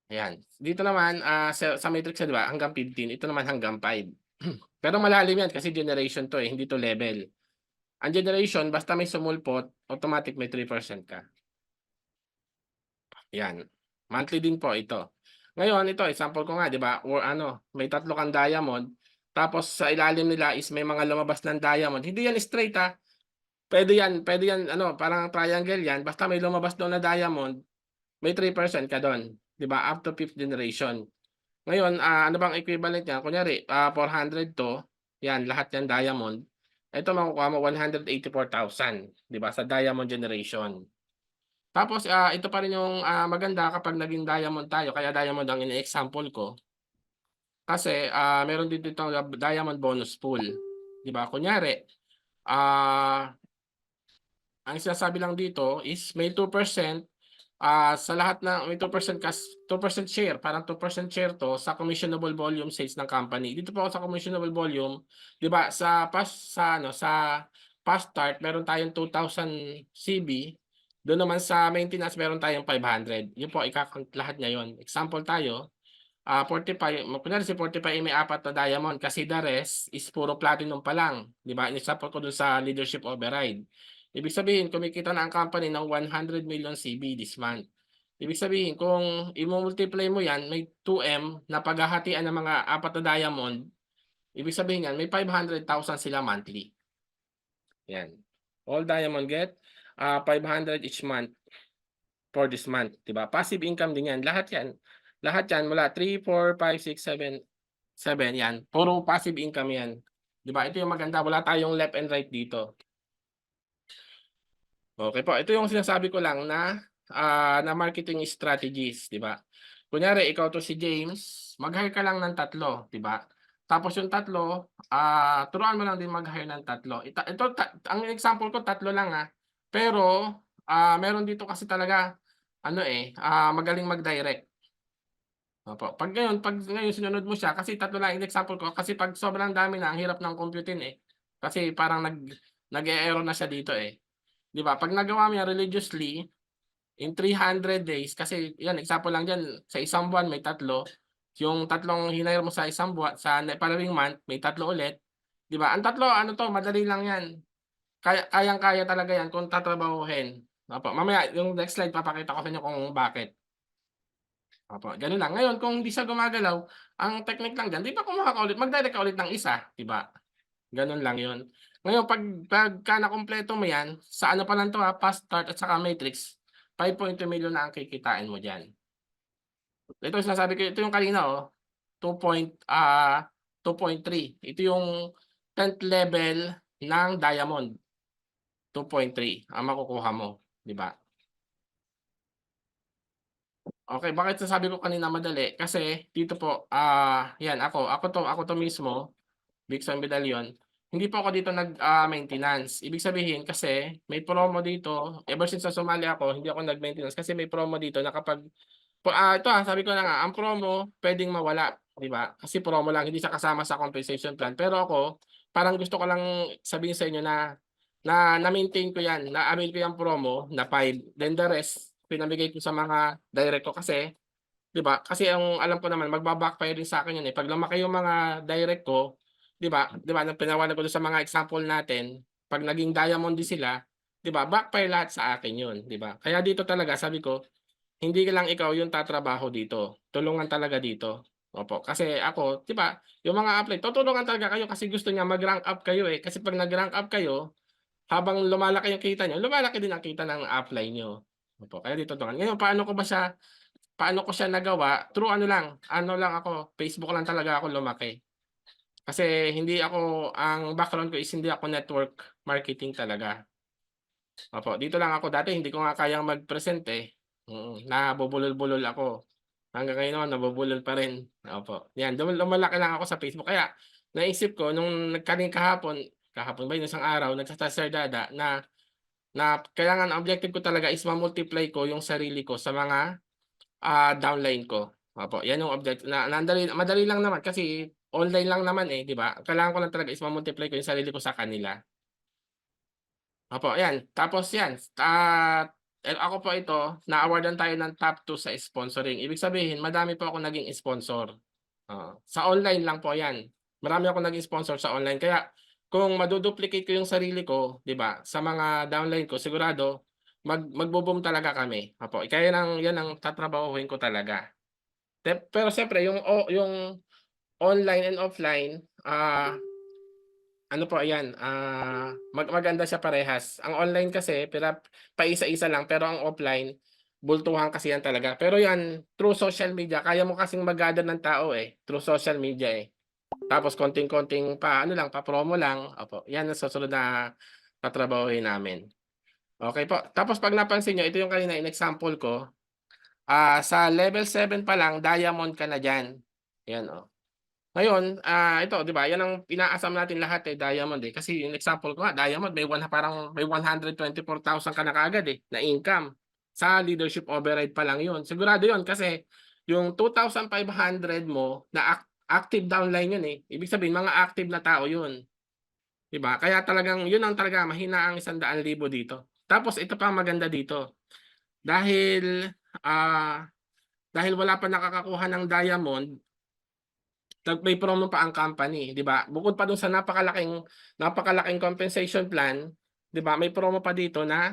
Ayan. Dito naman, sa matrix, di ba, hanggang 15. Ito naman hanggang 5. Pero malalim yan kasi generation to eh, hindi to level. Ang generation, basta may sumulpot, automatic may 3% ka. Yan. Monthly din po ito. Ngayon, ito, example ko nga, di ba? Or may 3 kang diamond, tapos sa ilalim nila is may mga lumabas ng diamond. Hindi yan straight ha. Pwede yan, parang triangle yan. Basta may lumabas doon na diamond, may 3% ka doon. Di ba? Up to 5th generation. Ngayon, ano bang equivalent niya? Kunyari, 400 to, yan, lahat yan diamond. Ito makukuha mo 184,000, 'di ba? Sa diamond generation. Tapos ito pa rin yung maganda kapag naging diamond tayo, kaya diamond ang ini-example ko. Kasi meron din dito diamond bonus pool, 'di ba? Kunyari, ang sinasabi lang dito is may 2% sa lahat ng may 2% 2% share, parang 2% share to sa commissionable volume sales ng company. Dito po ako sa commissionable volume, 'di ba? Sa past start meron tayong 2,000 CB. Doon naman sa maintenance meron tayong 500. Yun po i-count lahat niya yon. Example tayo, 45, kunyari si 45 ay may 4 na diamond kasi the rest is puro platinum pa lang, 'di ba? Ini-support ko doon sa leadership override. Ibig sabihin, kumikita na ang company ng 100 million CB this month. Ibig sabihin, kung i-multiply mo yan, may 2M na paghahatian ng mga 4 na diamond, ibig sabihin yan, may 500,000 sila monthly. Yan. All diamond get 500 each month for this month. Diba? Passive income din yan. Lahat yan. Lahat yan mula 3, 4, 5, 6, 7, 7 yan. Puro passive income yan. Diba? Ito yung maganda. Wala tayong left and right dito. Okay po, ito yung sinasabi ko lang na marketing strategies, 'di ba? Kunyari ikaw to si James, mag-hire ka lang ng 3, 'di ba? Tapos yung 3, turuan mo lang din mag-hire ng 3. Ang example ko 3 lang Pero meron dito kasi talaga ano, magaling mag-direct. Opo, 'pag ngayon sinunod mo siya kasi tatlo lang yung example ko kasi 'pag sobrang dami na ang hirap ng computein, Kasi parang nag-e-error na siya dito, 'Di ba 'pag nagawa mo yan religiously in 300 days kasi yan example lang diyan sa isang buwan may tatlo, yung tatlong hinire mo sa isang buwan sa following month may tatlo ulit, 'di ba? Ang tatlo ano 'to madali lang yan. Kayang-kaya talaga yan kung tatrabahuhin. Opo, mamaya yung next slide papakita ko sa inyo kung bakit. Opo, gano'n lang. Ngayon kung hindi siya gumagalaw, ang technique lang diyan 'di ba kumuha ka ulit mag-direct ka ulit ng isa, 'di ba? Gano'n lang 'yun. Ngayon pagka nakumpleto mo 'yan, sa ano pa lang 'to, fast start at saka matrix, 5.2 million na ang kikitain mo diyan. Ito yung sinasabi ko, ito yung kanina, 2.3. Ito yung 10th level ng diamond, 2.3 ang makukuha mo, 'di ba? Okey, bakit nasabi ko kanina madali, kasi dito po, 'yan ako to mismo, Bigson Medallion, hindi po ako dito maintenance. Ibig sabihin kasi may promo dito, ever since na sumali ako hindi ako nag-maintenance kasi may promo dito na kapag ito, sabi ko na nga, ang promo puwedeng mawala, 'di ba? Kasi promo lang, hindi siya kasama sa compensation plan. Pero ako, parang gusto ko lang sabihin sa inyo na na-maintain ko 'yan, na-avail ko 'yang promo na 5, then the rest pinamigay ko sa mga direct ko kasi 'di ba, kasi ang alam ko naman magba-backfire din sa'kin 'yun, 'pag lumaki yung mga direct ko, 'di ba, nung pinawalan ko dun sa mga example natin, 'pag naging diamond din sila, 'di ba, backfire lahat sa akin 'yun, 'di ba? Kaya dito talaga sabi ko, hindi lang ikaw yung tatrabaho dito, tulungan talaga dito. Opo, kasi ako 'di ba, yung mga apply tutulungan talaga kayo kasi gusto niya mag-rank up kayo, kasi 'pag nag-rank up kayo, habang lumalaki yung kita niyo, lumalaki din ang kita ng apply niyo. Opo, kaya dito tulungan. Ngayon paano ko siya nagawa, through ano lang ako, Facebook lang talaga ako lumaki. Kasi ang background ko is hindi ako network marketing talaga. Opo, dito lang ako dati hindi ko nga kayang mag-present, nabubulol-bulol ako. Hanggang ngayon naman nabubulol pa rin, opo. 'Yan, lumalaki lang ako sa Facebook kaya naisip ko nung kahapon kahapon ba yun, isang araw nagcha-chat si Sir Dada na kailangan ang objective ko talaga is ma-multiply ko yung sarili ko sa mga downline ko. Opo, 'yan yung na madali lang naman kasi online lang naman, 'di ba? Kailangan ko lang talaga is ma-multiply ko yung sarili ko sa kanila. Opo, 'yan. Tapos 'yan, ako po ito, na-awardan tayo ng top 2 sa sponsoring. Ibig sabihin madami po akong naging sponsor. Oo, sa online lang po 'yan. Marami akong naging sponsor sa online kaya kung madu-duplicate ko yung sarili ko, 'di ba, sa mga downline ko sigurado magbo-boom talaga kami. Opo, kaya 'yan ang tatrabahuhin ko talaga. Pero siyempre yung online and offline, ano po ayan, maganda siya parehas. Ang online kasi paisa-isa lang pero ang offline, bultuhan kasi yan talaga. Pero yan, through social media, kaya mo kasing mag-gather ng tao through social media Tapos konting-konting pa-promo lang, opo, yan ang susunod na tatrabahuhin namin. Okey po, tapos 'pag napansin niyo, ito yung kanina in-example ko, sa level 7 pa lang diamond ka na diyan, ayan, Ngayon, ito 'di ba, 'yan ang inaasam natin lahat, diamond, kasi yung example ko nga diamond parang may 124,000 ka na kaagad, na income. Sa leadership override pa lang 'yun. Sigurado 'yun kasi yung 2,500 mo na active downline 'yun, Ibig sabihin mga active na tao 'yun, 'di ba? Kaya talagang 'yun ang talaga mahina ang 100,000 dito. Tapos ito pa ang maganda dito, dahil, dahil wala pa nakakakuha ng diamond, may promo pa ang company, 'di ba? Bukod pa dun sa napakalaking compensation plan, 'di ba, may promo pa dito na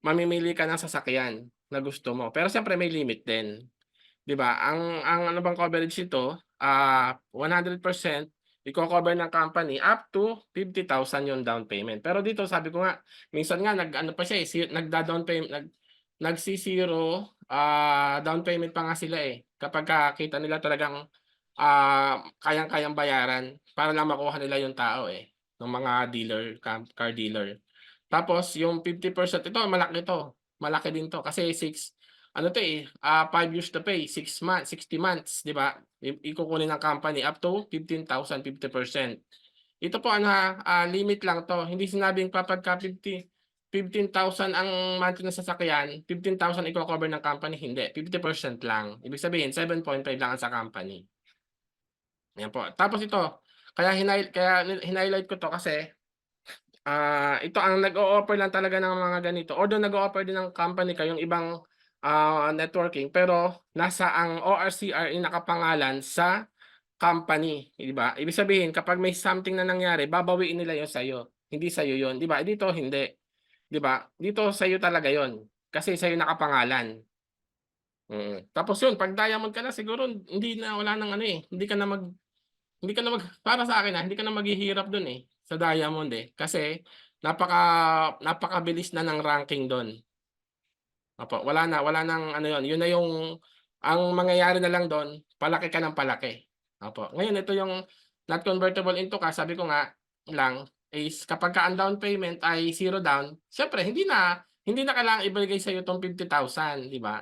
mamimili ka ng sasakyan na gusto mo. Pero siyempre may limit din, 'di ba? Ang ano bang coverage nito, 100% iko-cover ng company up to 50,000 yung down payment. Pero dito sabi ko nga, minsan nga nag-ano pa siya, nagda-down payment nagsi-zero, down payment pa nga sila, kapagka kita nila talagang kayang-kayang bayaran para lang makuha nila yung tao, ng mga car dealer. Tapos yung 50% ito malaki 'to, malaki din 'to kasi 5 years to pay, 60 months, 'di ba? Ikukunin ng company up to 15,000, 50%. Ito po limit lang 'to, hindi sinabing kapagka 15,000 ang monthly na sasakyan, 15,000 iko-cover ng company, hindi, 50% lang. Ibig sabihin 7.5 lang ang sa company. Yan po. Tapos ito, kaya hinighlight ko 'to kasi, ito ang nag-o-offer lang talaga ng mga ganito. Although nag-o-offer din ng company kayong ibang, networking, pero nasa ang ORCR ay nakapangalan sa company, 'di ba? Ibig sabihin kapag may something na nangyari, babawiin nila 'yon sa'yo, hindi sa'yo 'yon, 'di ba? Dito hindi. 'Di ba? Dito sa'yo talaga 'yon, kasi sa'yo nakapangalan. Tapos 'yun 'pag diamond ka na siguro hindi na wala ng ano, hindi ka na para sa akin, hindi ka na maghihirap dun, sa diamond, kasi napakabilis na ng ranking dun. Opo, wala ng ano 'yun, 'yun na yung ang mangyayari na lang dun, palaki ka ng palaki. Opo, ngayon ito yung not convertible into cash, sabi ko nga lang is kapagka ang down payment ay zero down, siyempre hindi na kailangang ibigay sa'yo 'tong 50,000, 'di ba?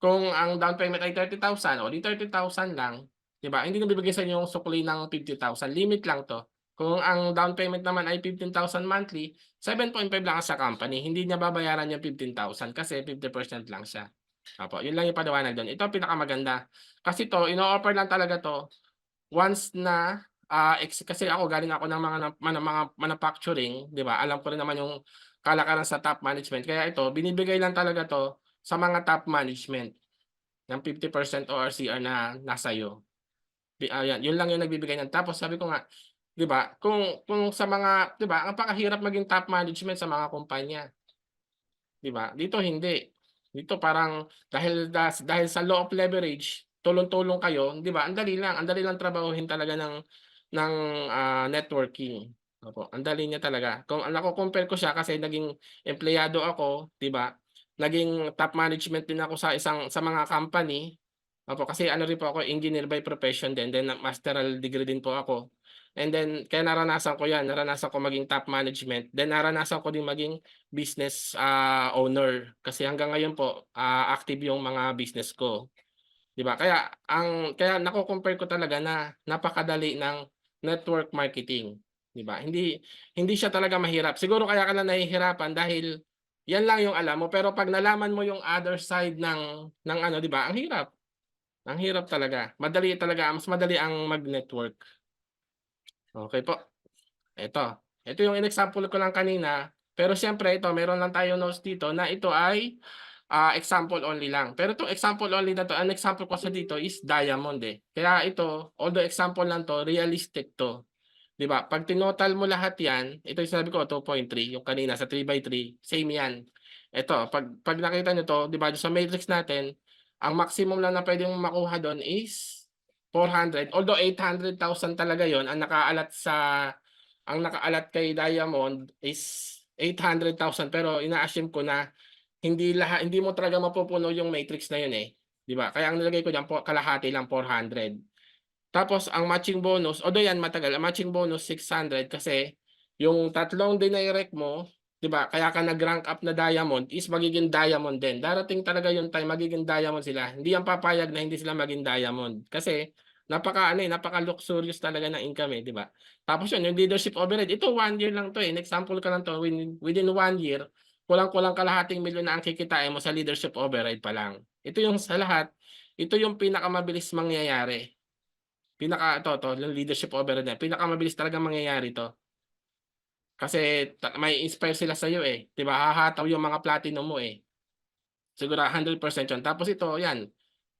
Kung ang down payment ay 30,000, o di 30,000 lang, 'di ba? Hindi na bibigay sa inyo yung sukli ng 50,000, limit lang 'to. Kung ang down payment naman ay 15,000 monthly, 7.5 lang ang sa company, hindi niya babayaran yung 15,000 kasi 50% lang siya. Opo, yun lang yung paliwanag dun. Ito ang pinakamaganda. Kasi 'to, ino-offer lang talaga 'to once na, kasi ako galing ako ng mga manufacturing, 'di ba? Alam ko rin naman yung kalakaran sa top management. Kaya ito, binibigay lang talaga 'to sa mga top management ng 50% ORCR na nasa iyo. Ayan, yun lang yung nagbibigay niyan. Tapos sabi ko nga, 'di ba, kung sa mga 'di ba, napakahirap maging top management sa mga kumpanya, 'di ba? Dito hindi. Dito parang dahil sa law of leverage, tulong-tulong kayo, 'di ba? Ang dali lang trabahuhin talaga ng networking. Opo, ang dali niya talaga. Kung nako-compare ko siya kasi naging empleyado ako, 'di ba? Naging top management din ako sa mga company. Opo, kasi ano rin po ako, engineer by profession din, then masteral degree din po ako. And then kaya naranasan ko maging top management, then naranasan ko din maging business, owner. Kasi hanggang ngayon po, active yung mga business ko, 'di ba? Kaya nako-compare ko talaga na napakadali ng network marketing, 'di ba? Hindi hindi siya talaga mahirap. Siguro kaya ka lang nahihirapan dahil 'yan lang yung alam mo, pero 'pag nalaman mo yung other side ng ano, 'di ba, ang hirap. Ang hirap talaga. Mas madali ang mag-network. Okey po. Ito yung in-example ko lang kanina, pero siyempre ito meron lang tayong notes dito na ito ay, example only lang. Pero itong example only na 'to, ang example ko kasi dito is diamond, Kaya ito, although example lang 'to, realistic 'to, 'di ba? 'Pag tinotal mo lahat 'yan, ito yung sinabi ko 2.3, yung kanina sa 3/3, same 'yan. Ito, 'pag nakita niyo 'to, 'di ba, sa matrix natin, ang maximum lang na puwedeng makuha do'n is 400, although 800,000 talaga 'yon ang nakaalat kay Diamond is 800,000, pero ina-assume ko na hindi mo talaga mapupuno yung matrix na yun, 'di ba? Kaya ang nilagay ko diyan kalahati lang, 400. Tapos ang matching bonus, although yan matagal, ang matching bonus 600 kasi yung tatlong dinirect mo, 'di ba? Kaya ka nag-rank up na diamond is magiging diamond din. Darating talaga yung time magiging diamond sila. Hindi yan papayag na hindi sila maging diamond kasi napaka-luxurious talaga ng income, 'di ba? Tapos yun, yung leadership overhead, ito 1 year lang 'to, example ko lang 'to, within 1 year, kulang-kulang kalahating milyon na ang kikitain mo sa leadership overhead pa lang. Ito yung sa lahat, ito yung pinakamabilis mangyayari. Yung leadership overhead na, pinakamabilis talagang mangyayari 'to. Kasi mai-inspire sila sa'yo, 'di ba? Hahataw yung mga platinum mo, Siguro 100% yun. Tapos ito, yan,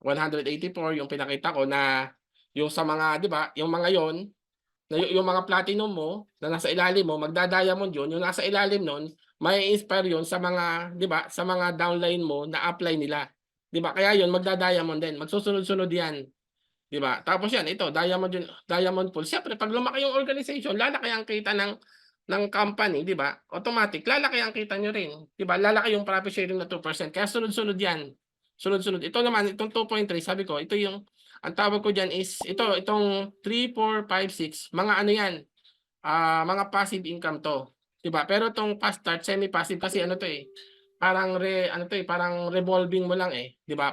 184 yung pinakita ko na yung sa mga, 'di ba, yung mga yon na yung mga platinum mo na nasa ilalim mo, magda-diamond yun, yung nasa ilalim nun, mai-inspire yun sa mga, 'di ba, sa mga downline mo na apply nila. 'Di ba? Kaya yun magda-diamond din, magsusunod-sunod yan. 'Di ba? Tapos yan, ito Diamond Pool. Siyempre 'pag lumaki yung organization, lalaki ang kita ng company, 'di ba? Automatic lalaki ang kita niyo rin, 'di ba? Lalaki yung profit sharing na 2%. Kaya sunod-sunod yan. Sunod-sunod. Ito naman, itong 2.3, sabi ko, ito yung ang tawag ko diyan is itong 3, 4, 5, 6, mga ano yan, mga passive income 'to, 'di ba? Pero itong fast start, semi-passive kasi ano 'to, parang revolving mo lang, 'di ba?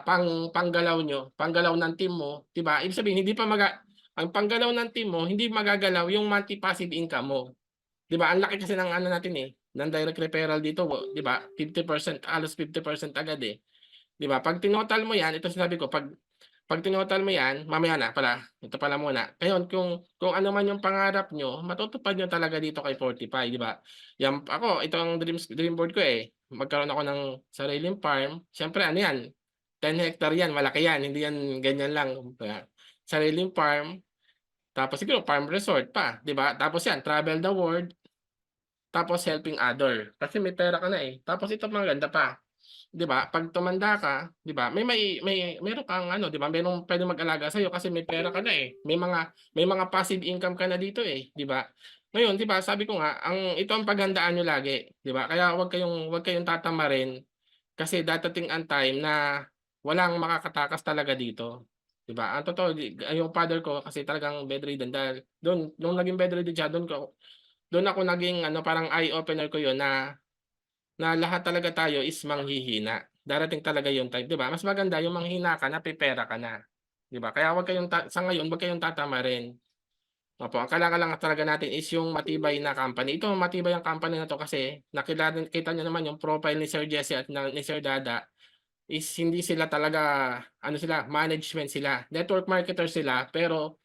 Panggalaw nyo, panggalaw ng team mo, 'di ba? Ibig sabihin ang panggalaw ng team mo hindi magagalaw yung monthly passive income mo. 'Di ba? Ang laki kasi ng ano natin, ng direct referral dito, 'di ba? 50%, halos 50% agad eh. 'Di ba? Pag tinotal mo 'yan, ito sinabi ko, pag tinotal mo 'yan, mamaya na pala, ito pala muna. Ngayon kung ano man yung pangarap nyo, matutupad nyo talaga dito kay Fortify, 'di ba? Yan ako, ito ang dream board ko eh. Magkaroon ako ng sariling farm. Siyempre ano 'yan? 10 hectare 'yan, malaki 'yan, hindi 'yan ganyan lang. Sariling farm, tapos siguro farm resort pa, 'di ba? Tapos 'yan, travel the world, tapos helping other. Kasi may pera ka na eh. Tapos ito maganda pa. 'Di ba? Pag tumanda ka, 'di ba? Meron kang ano, 'di ba? Merong pwedeng mag-alaga sa kasi may pera ka na eh. May mga passive income ka na dito eh, 'di ba? Ngayon, 'di ba, sabi ko nga, ito ang paghandaan niyo lagi, 'di ba? Kaya wag kayong tatamarin kasi dadating ang time na walang makakatakas talaga dito. 'Di ba? Ang totoo, yung father ko kasi talagang bedridden dahil doon nung naging bedridden siya, doon ako naging ano, parang eye opener ko 'yon na lahat talaga tayo is manghihina. Darating talaga yung time, 'di ba? Mas maganda yung manghina ka, napipera ka na, 'di ba? Kaya sa ngayon, wag kayong tatamarin. Opo, ang kailangan lang talaga natin is yung matibay na company. Ito, matibay ang company na to kasi kita niyo naman yung profile ni Sir Jesse at ni Sir Dada is hindi sila talaga, ano sila, management sila. Network marketer sila, pero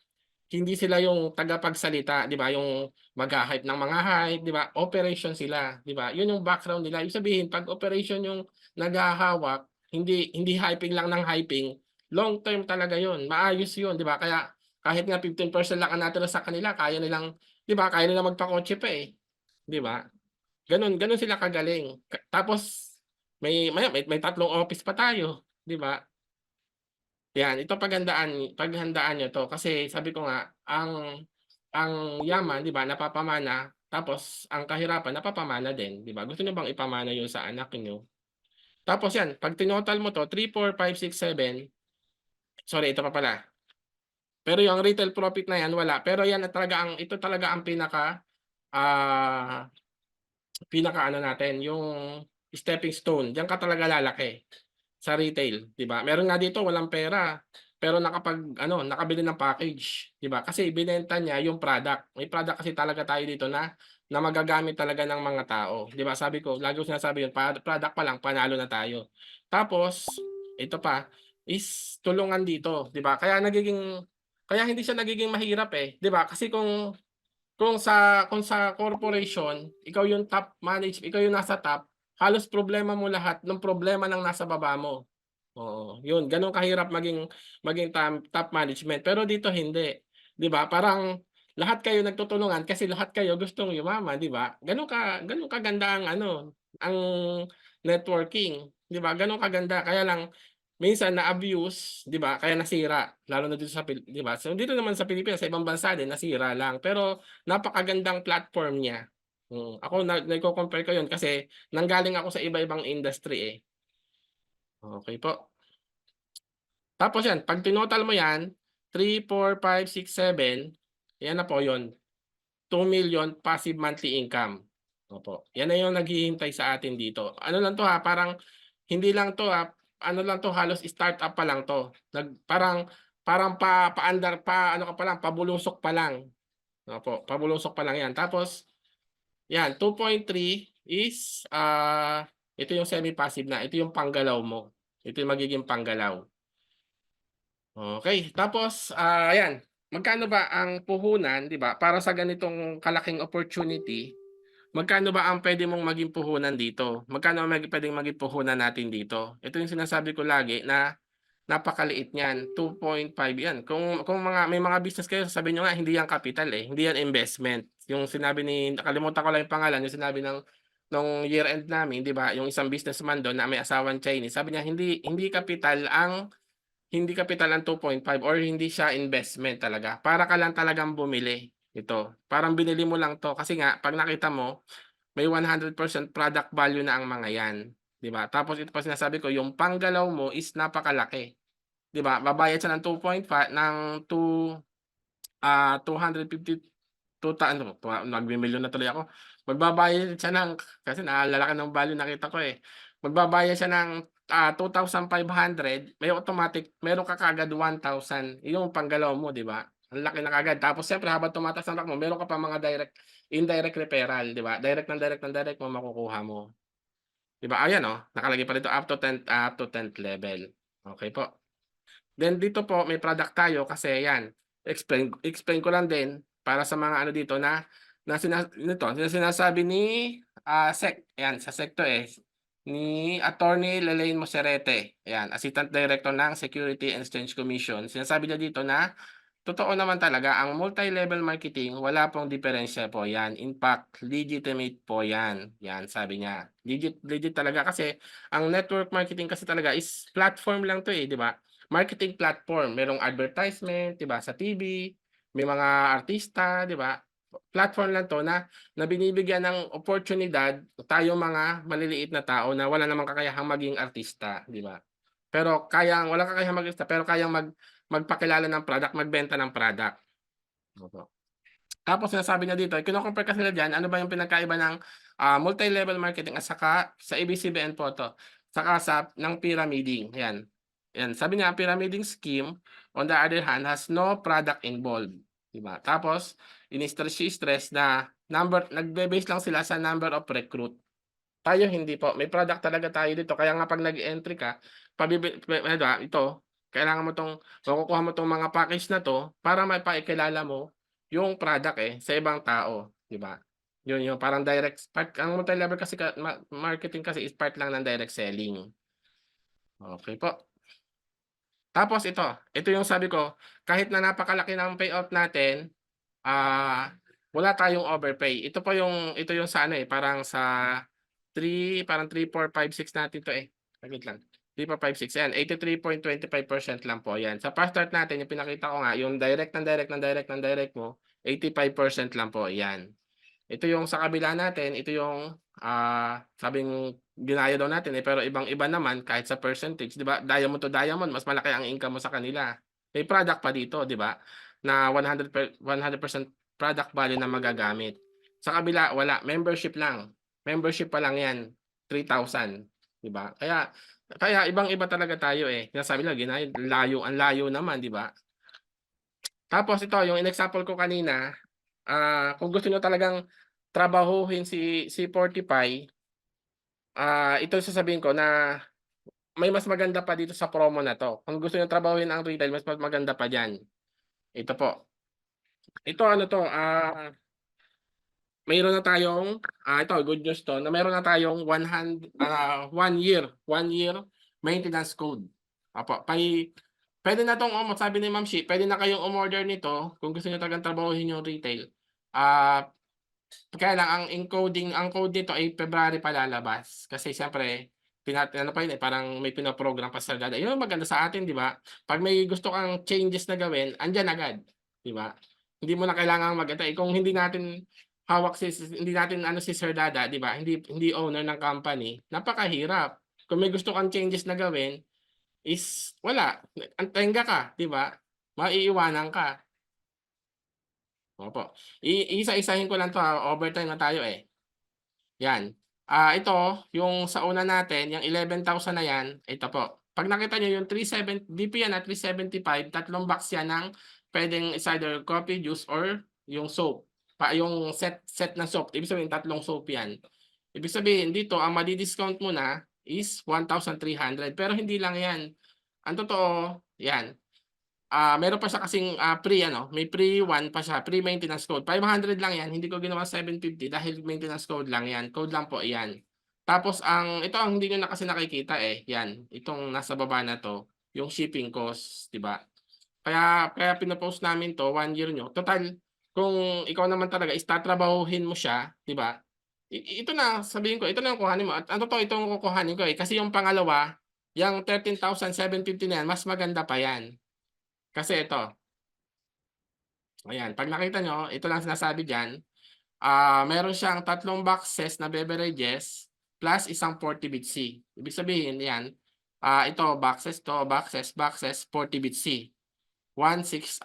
hindi sila yung tagapagsalita, 'di ba? Yung magha-hype ng mga hype, 'di ba? Operation sila, 'di ba? 'Yun yung background nila. Ibig sabihin, pag operation yung naghahawak, hindi hyping lang ng hyping, long term talaga 'yun. Maayos 'yun, 'di ba? Kaya kahit nga 15% lang ang natira sa kanila, kaya nilang, 'di ba? Kaya nilang magpakotse pa eh, 'di ba? Ganun, ganun sila kagaling. Tapos may tatlong office pa tayo, 'di ba? Yan, ito paghandaan niyo 'to kasi sabi ko nga, ang yaman, 'di ba, napapamana, tapos ang kahirapan napapamana din, 'di ba? Gusto niyo bang ipamana 'yun sa anak niyo? Tapos 'yan, 'pag tinotal mo 'to, 3, 4, 5, 6, 7, sorry, ito pa pala. Pero yung retail profit na 'yan wala, pero ito talaga ang ah, pinaka-ano natin, yung stepping stone. Diyan ka talaga lalaki. Sa retail, 'di ba? Meron nga dito walang pera, pero nakabili ng package, 'di ba? Kasi binenta niya yung product. May product kasi talaga tayo dito na magagamit talaga ng mga tao, 'di ba? Sabi ko, lagi ko sinasabi yun, product pa lang panalo na tayo. Tapos ito pa is tulungan dito, 'di ba? Kaya hindi siya nagiging mahirap eh, 'di ba? Kasi kung sa corporation, ikaw yung nasa top, halos problema mo lahat ng problema ng nasa baba mo. Oo, yun gano'n kahirap maging top management. Pero dito hindi, 'di ba? Parang lahat kayo nagtutulungan kasi lahat kayo gustong yumaman, 'di ba? Gano'n kaganda ang networking, 'di ba? Gano'n kaganda. Kaya lang minsan na-abuse, 'di ba? Kaya nasira, lalo na dito 'di ba? So dito naman sa Pilipinas, sa ibang bansa din nasira lang, pero napakagandang platform niya. Ako nagko-compare ko 'yun kasi nanggaling ako sa iba-ibang industry eh. Okey po. Tapos 'yan, 'pag tinotal mo 'yan, 3, 4, 5, 6, 7, 'yan na po 'yun, 2,000,000 passive monthly income. Opo, 'yan na 'yung naghihintay sa atin dito. Ano lang 'to ha, parang hindi lang 'to ha, ano lang 'to, halos startup pa lang 'to. Parang parang paandar pa ano ka pa lang, pabulusok pa lang. Opo, pabulusok pa lang 'yan. Tapos 'yan, 2.3 is, ito 'yung semi-passive na, ito 'yung panggalaw mo. Ito 'yung magiging panggalaw. Okay, tapos, ayan, magkano ba ang puhunan, 'di ba, para sa ganitong kalaking opportunity, magkano ba ang puwede mong maging puhunan dito? Magkano ang puwedeng maging puhunan natin dito? Ito yung sinasabi ko lagi na napakaliit niyan, 2.5 yan. Kung may mga business kayo sasabihin niyo nga hindi yan capital, eh, hindi yan investment. Yung sinabi nakalimutan ko lang yung pangalan, yung sinabi nung year end namin, 'di ba, yung isang businessman dun na may asawang Chinese, sabi niya hindi kapital ang 2.5 or hindi siya investment talaga. Para ka lang talagang bumili ito. Parang binili mo lang 'to kasi nga 'pag nakita mo may 100% product value na ang mga 'yan, 'di ba? Tapos ito pa sinasabi ko, yung panggalaw mo is napakalaki, 'di ba? Babayad siya ng 2.5 ng 250 ano, nagmi-milyon na tuloy ako. Magbabayad siya kasi lalaki ng value nakita ko, eh. Magbabayad siya ng, 2,500, may automatic meron ka kaagad 1,000, yung panggalaw mo, 'di ba? Ang laki na kaagad. Tapos siyempre habang tumataas ang rank mo, meron ka pa mga indirect referral, 'di ba? Direct mo makukuha mo. 'Di ba? Ayan, oh, nakalagay pa rito up to 10th level. Okay po. Then dito po may product tayo kasi 'yan, explain ko lang din para sa mga ano dito na sinasabi ni, SEC, ayan sa SEC 'to, eh, ni Attorney Lelaine Moserete, ayan, Assistant Director ng Security and Exchange Commission. Sinasabi niya dito na totoo naman talaga ang multi-level marketing wala pong diferensya po 'yan. In fact, legitimate po 'yan. 'Yan sabi niya. Legit legit talaga kasi ang network marketing kasi talaga is platform lang 'to, eh, 'di ba? Marketing platform, merong advertisement, 'di ba, sa TV, may mga artista, 'di ba? Platform lang 'to na binibigyan ng oportunidad tayong mga maliliit na tao na wala namang kakayahang maging artista, 'di ba? Pero walang kakayahang mag-artista pero kayang magpakilala ng product, magbenta ng product. Opo. Tapos sinasabi niya dito, kino-compare kasi nila diyan, ano ba yung pinagkaiba ng, multi-level marketing at saka sa ABCBN po 'to, saka ng pyramiding, yan. Yan, sabi niya, pyramiding scheme, on the other hand, has no product involved, 'di ba? Tapos ini-stress na nagbe-base lang sila sa number of recruit. Tayo hindi po, may product talaga tayo dito kaya nga 'pag nag-e-entry ka, ano ba, ito, kailangan mo 'tong makukuha mo 'tong mga package na 'to para maipakilala mo yung product, eh, sa ibang tao, 'di ba? Yun yung parang direct part ang multi-level kasi marketing kasi is part lang ng direct selling. Okey po. Tapos ito yung sabi ko, kahit na napakalaki ng payout natin, wala tayong overpay. Ito yung sa ano, eh, parang sa 3, 4, 5, 6 natin 'to, eh. Saglit lang. 3, 4, 5, 6 ayan, 83.25% lang po 'yan. Sa fast start natin yung pinakita ko nga, yung direct mo, 85% lang po, 'yan. Ito yung sa kabila natin, ito yung, sabing ginaya daw natin, eh, pero ibang-iba naman kahit sa percentage, 'di ba? Diamond to diamond, mas malaki ang income mo sa kanila. May product pa dito, 'di ba? Na 100% product value na magagamit. Sa kabila wala, membership lang. Membership pa lang 'yan, 3,000, 'di ba? Kaya ibang-iba talaga tayo, eh. Sinasabi nila ginaya, ang layo naman, 'di ba? Tapos ito yung in-example ko kanina, kung gusto niyo talagang trabahuhin si Portify, ito yung sasabihin ko na may mas maganda pa dito sa promo na 'to. Kung gusto niyo trabahuhin ang retail, mas maganda pa diyan. Ito po. Ito ano 'to, mayroon na tayong, ito good news 'to, na meron na tayong 1 year maintenance code. Opo, puwede na 'tong sabi ni Ma'am Shi, puwede na kayong umorder nito kung gusto niyo talagang trabahuhin yung retail. Kaya lang ang code nito ay February pa lalabas. Kasi siyempre ano pa yun, eh, parang may pino-program pa sa Lazada. Yun ang maganda sa atin, 'di ba? 'Pag may gusto kang changes na gawin, andiyan agad, 'di ba? Hindi mo na kailangang mag-antay. Kung hindi natin hawak hindi natin ano si Sir Dada, 'di ba? Hindi owner ng company, napakahirap. Kung may gusto kang changes na gawin is wala, tenga ka, 'di ba? Maiiwanan ka. Opo. Isa-isahin ko lang 'to, overtime na tayo, eh. 'Yan. Ito yung sa una natin, yung 11,000 na 'yan, ito po. 'Pag nakita niyo yung 37 DP yan, 375, tatlong box yan ng puwedeng is either coffee, juice, or yung soap. Yung set na soap, ibig sabihin tatlong soap yan. Ibig sabihin dito ang madi-discount mo na is 1,300 pero hindi lang 'yan. Ang totoo, 'yan. Meron pa siya kasing, may free one pa siya, free maintenance code. 500 lang 'yan, hindi ko ginawa 750 dahil maintenance code lang 'yan, code lang po iyan. Tapos ito ang hindi niyo na kasi nakikita, eh, 'yan, itong nasa baba na 'to, yung shipping cost, 'di ba? Kaya pino-post namin 'to, 1 year niyo. Total kung ikaw naman talaga is tatrabahuhin mo siya, 'di ba? Ito na, sabihin ko, ito na yung kuhanin mo at ang totoo ito ang kukuhanin ko, eh, kasi yung pangalawa, yang 13,750 na 'yan, mas maganda pa 'yan. Kasi ito, ayan, 'pag nakita niyo, ito lang sinasabi diyan, meron siyang tatlong boxes na beverages plus isang 40 Bitsy. Ibig sabihin 'yan, ito boxes 'to, boxes, 40 Bitsy. 1,600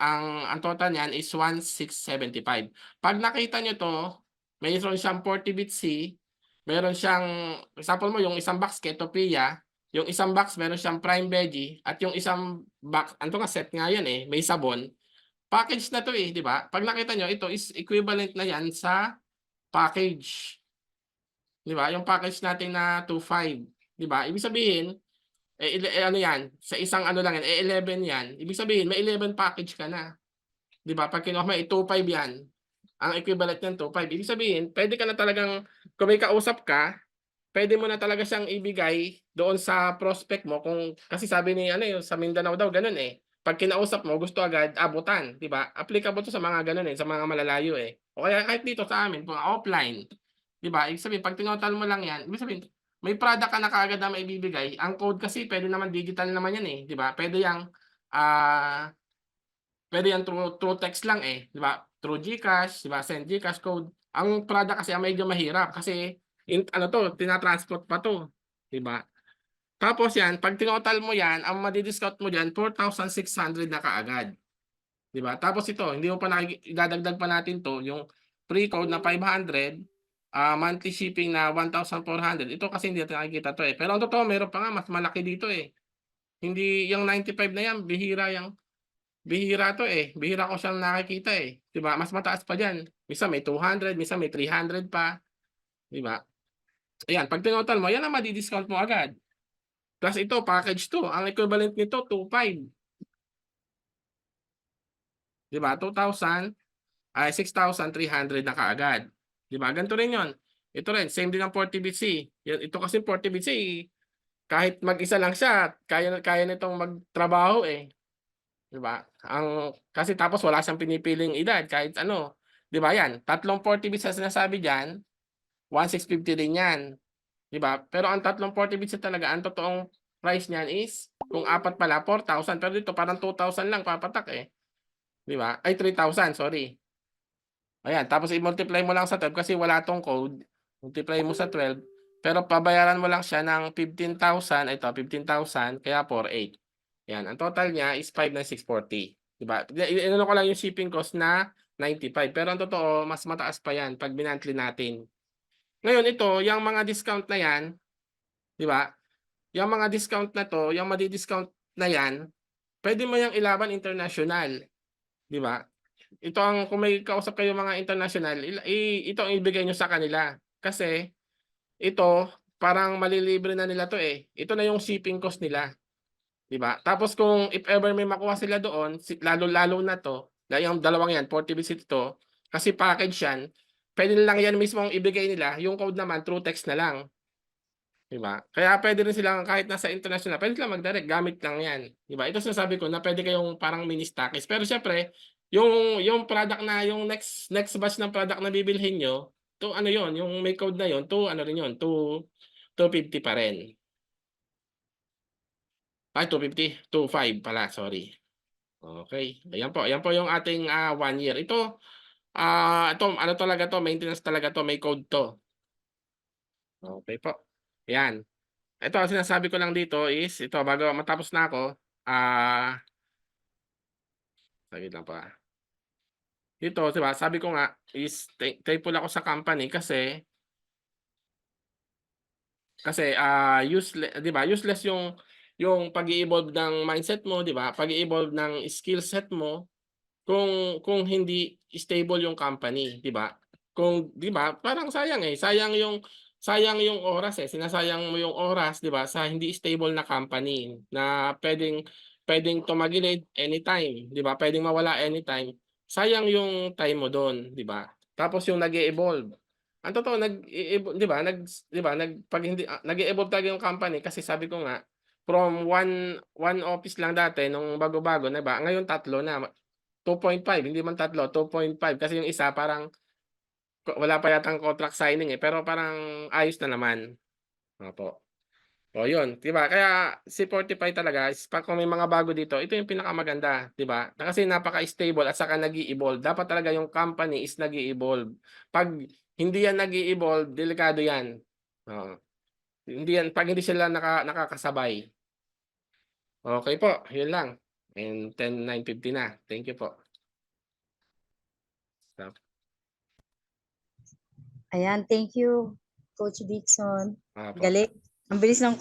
ang total niyan is 1,675. 'Pag nakita niyo 'to, mayroon siyang 40 Bitsy, meron siyang example mo yung isang box Ketopia, yung isang box meron siyang Prime Veggie at yung isang box ano 'to nga set nga 'yan, eh, may sabon. package na 'to, eh, 'di ba? 'Pag nakita niyo ito is equivalent na 'yan sa package, 'di ba? Yung package natin na 2.5, 'di ba? Ibig sabihin, ano 'yan, sa isang ano lang 'yan, 11 'yan. Ibig sabihin may 11 package ka na, 'di ba? 'Pag kinuha mo, 2.5 'yan, ang equivalent niyan 2.5. Ibig sabihin, puwede ka na talagang kung may kausap ka, puwede mo na talaga siyang ibigay doon sa prospect mo kung kasi sabi ni ano, yung sa Mindanao daw gano'n, eh. 'Pag kinausap mo gusto agad abutan, 'di ba? Applicable 'to sa mga gano'n, eh, sa mga malalayo, eh. O kaya kahit dito sa amin kung offline, 'di ba? Ibig sabihin 'pag tinotal mo lang 'yan, ibig sabihin may product ka na kaagad na maibibigay. Ang code kasi puwede naman digital naman 'yan, eh, 'di ba? Ah, puwede yang through text lang, eh, 'di ba? Through GCash, 'di ba? Send GCash code. Ang product kasi ang medyo mahirap kasi ano 'to, tina-transport pa 'to, 'di ba? Tapos 'yan, 'pag tinotal mo 'yan, ang madi-discount mo diyan 4,600 na kaagad, 'di ba? Tapos ito, hindi mo pa idadagdag pa natin 'to, yung free code na 500, monthly shipping na 1,400. Ito kasi hindi natin nakikita 'to, eh. Pero ang totoo meron pa nga mas malaki dito, eh. Hindi yang 95 na 'yan, bihira 'to, eh. Bihira ko siyang nakikita, eh, 'di ba? Mas mataas pa diyan. Minsan may 200, minsan may 300 pa, 'di ba? Ayan, 'pag tinotal mo, 'yan ang madi-discount mo agad. Plus ito package 'to, ang equivalent nito 2.5, 'di ba? 6,300 na kaagad, 'di ba? Ganito rin 'yon. Ito rin same din ang 40BC. Ito kasi 40BC kahit mag-isa lang siya kaya kaya nitong magtrabaho, eh, 'di ba? Kasi tapos wala siyang pinipiling edad kahit ano, 'di ba 'yan, tatlong 40BC na sinasabi diyan, 1,650 din 'yan, 'di ba? Pero ang tatlong 40BC talaga ang totoong price niyan is kung apat pala 4,000 pero dito parang 2,000 lang papatak, eh, 'di ba? Ay 3,000 sorry. Ayan, tapos i-multiply mo lang sa 12 kasi wala 'tong code, multiply mo sa 12, pero pabayaran mo lang siya ng 15,000 ito 15,000 kaya 4,800. 'Yan, ang total niya is 5,9,640, 'di ba? Inano ko lang yung shipping cost na 95 pero ang totoo mas mataas pa 'yan 'pag minonthly natin. Ngayon ito, yang mga discount na 'yan, 'di ba? Yang mga discount na 'to, yang madi-discount na 'yan, puwede mo yang ilaban international, 'di ba? Ito ang kung may kausap kayong mga international, ito ang ibigay niyo sa kanila. Kasi ito, parang malilibre na nila 'to, eh. Ito na yung shipping cost nila, 'di ba? Tapos kung if ever may makuha sila doon, lalo-lalo na 'to, na yung dalawang 'yan, 40 visit 'to, kasi package 'yan, puwede nilang 'yan mismo ang ibigay nila, yung code naman through text na lang, 'di ba? Kaya puwede rin silang kahit nasa international, puwede silang mag-direct gamit lang 'yan, 'di ba? Ito sinasabi ko na puwede kayong parang mini stockist. Pero siyempre yung product na yung next next batch ng product na bibilhin niyo, to ano yon yung may code na yon to ano rin yun, 250 pa rin. Ay 250, 5 pala, sorry. Okey, ayan po yung ating, 1 year. Ito ano talaga 'to, maintenance talaga 'to, may code 'to. Okey po, 'yan. Ito ang sinasabi ko lang dito is ito bago matapos na ako, saglit lang po, Dito 'di ba sabi ko nga is thankful ako sa company kasi, 'di ba useless yung pag-i-evolve ng mindset mo, 'di ba? Pag-i-evolve ng skill set mo kung hindi stable yung company, 'di ba? 'Di ba, parang sayang yung oras, eh, sinasayang mo yung oras, 'di ba, sa hindi stable na company na puwedeng tumagilid anytime, 'di ba? Puwedeng mawala anytime. Sayang yung time mo dun, 'di ba? Tapos yung nag-e-evolve. Ang totoo 'di ba, 'pag hindi nag-e-evolve talaga yung company kasi sabi ko nga, from one office lang dati nung bago-bago, 'di ba, ngayon 3 na. 2.5 hindi man 3, 2.5 kasi yung isa parang wala pa yatang contract signing, eh, pero parang ayos na naman, opo. Oh, yun, 'di ba? Kaya si Fortify talaga is 'pag kung may mga bago dito, ito yung pinakamaganda, 'di ba? Na kasi napaka-stable at saka nag-e-evolve. Dapat talaga yung company is nag-e-evolve. 'Pag hindi yan nag-e-evolve, delikado yan, oo. Hindi yan 'pag hindi sila nakakasabay. Okey po, yun lang and 10:09:50 na. Thank you po. Stop. Ayan, thank you, Coach Dixon. Opo. Galing. Ang bilis ng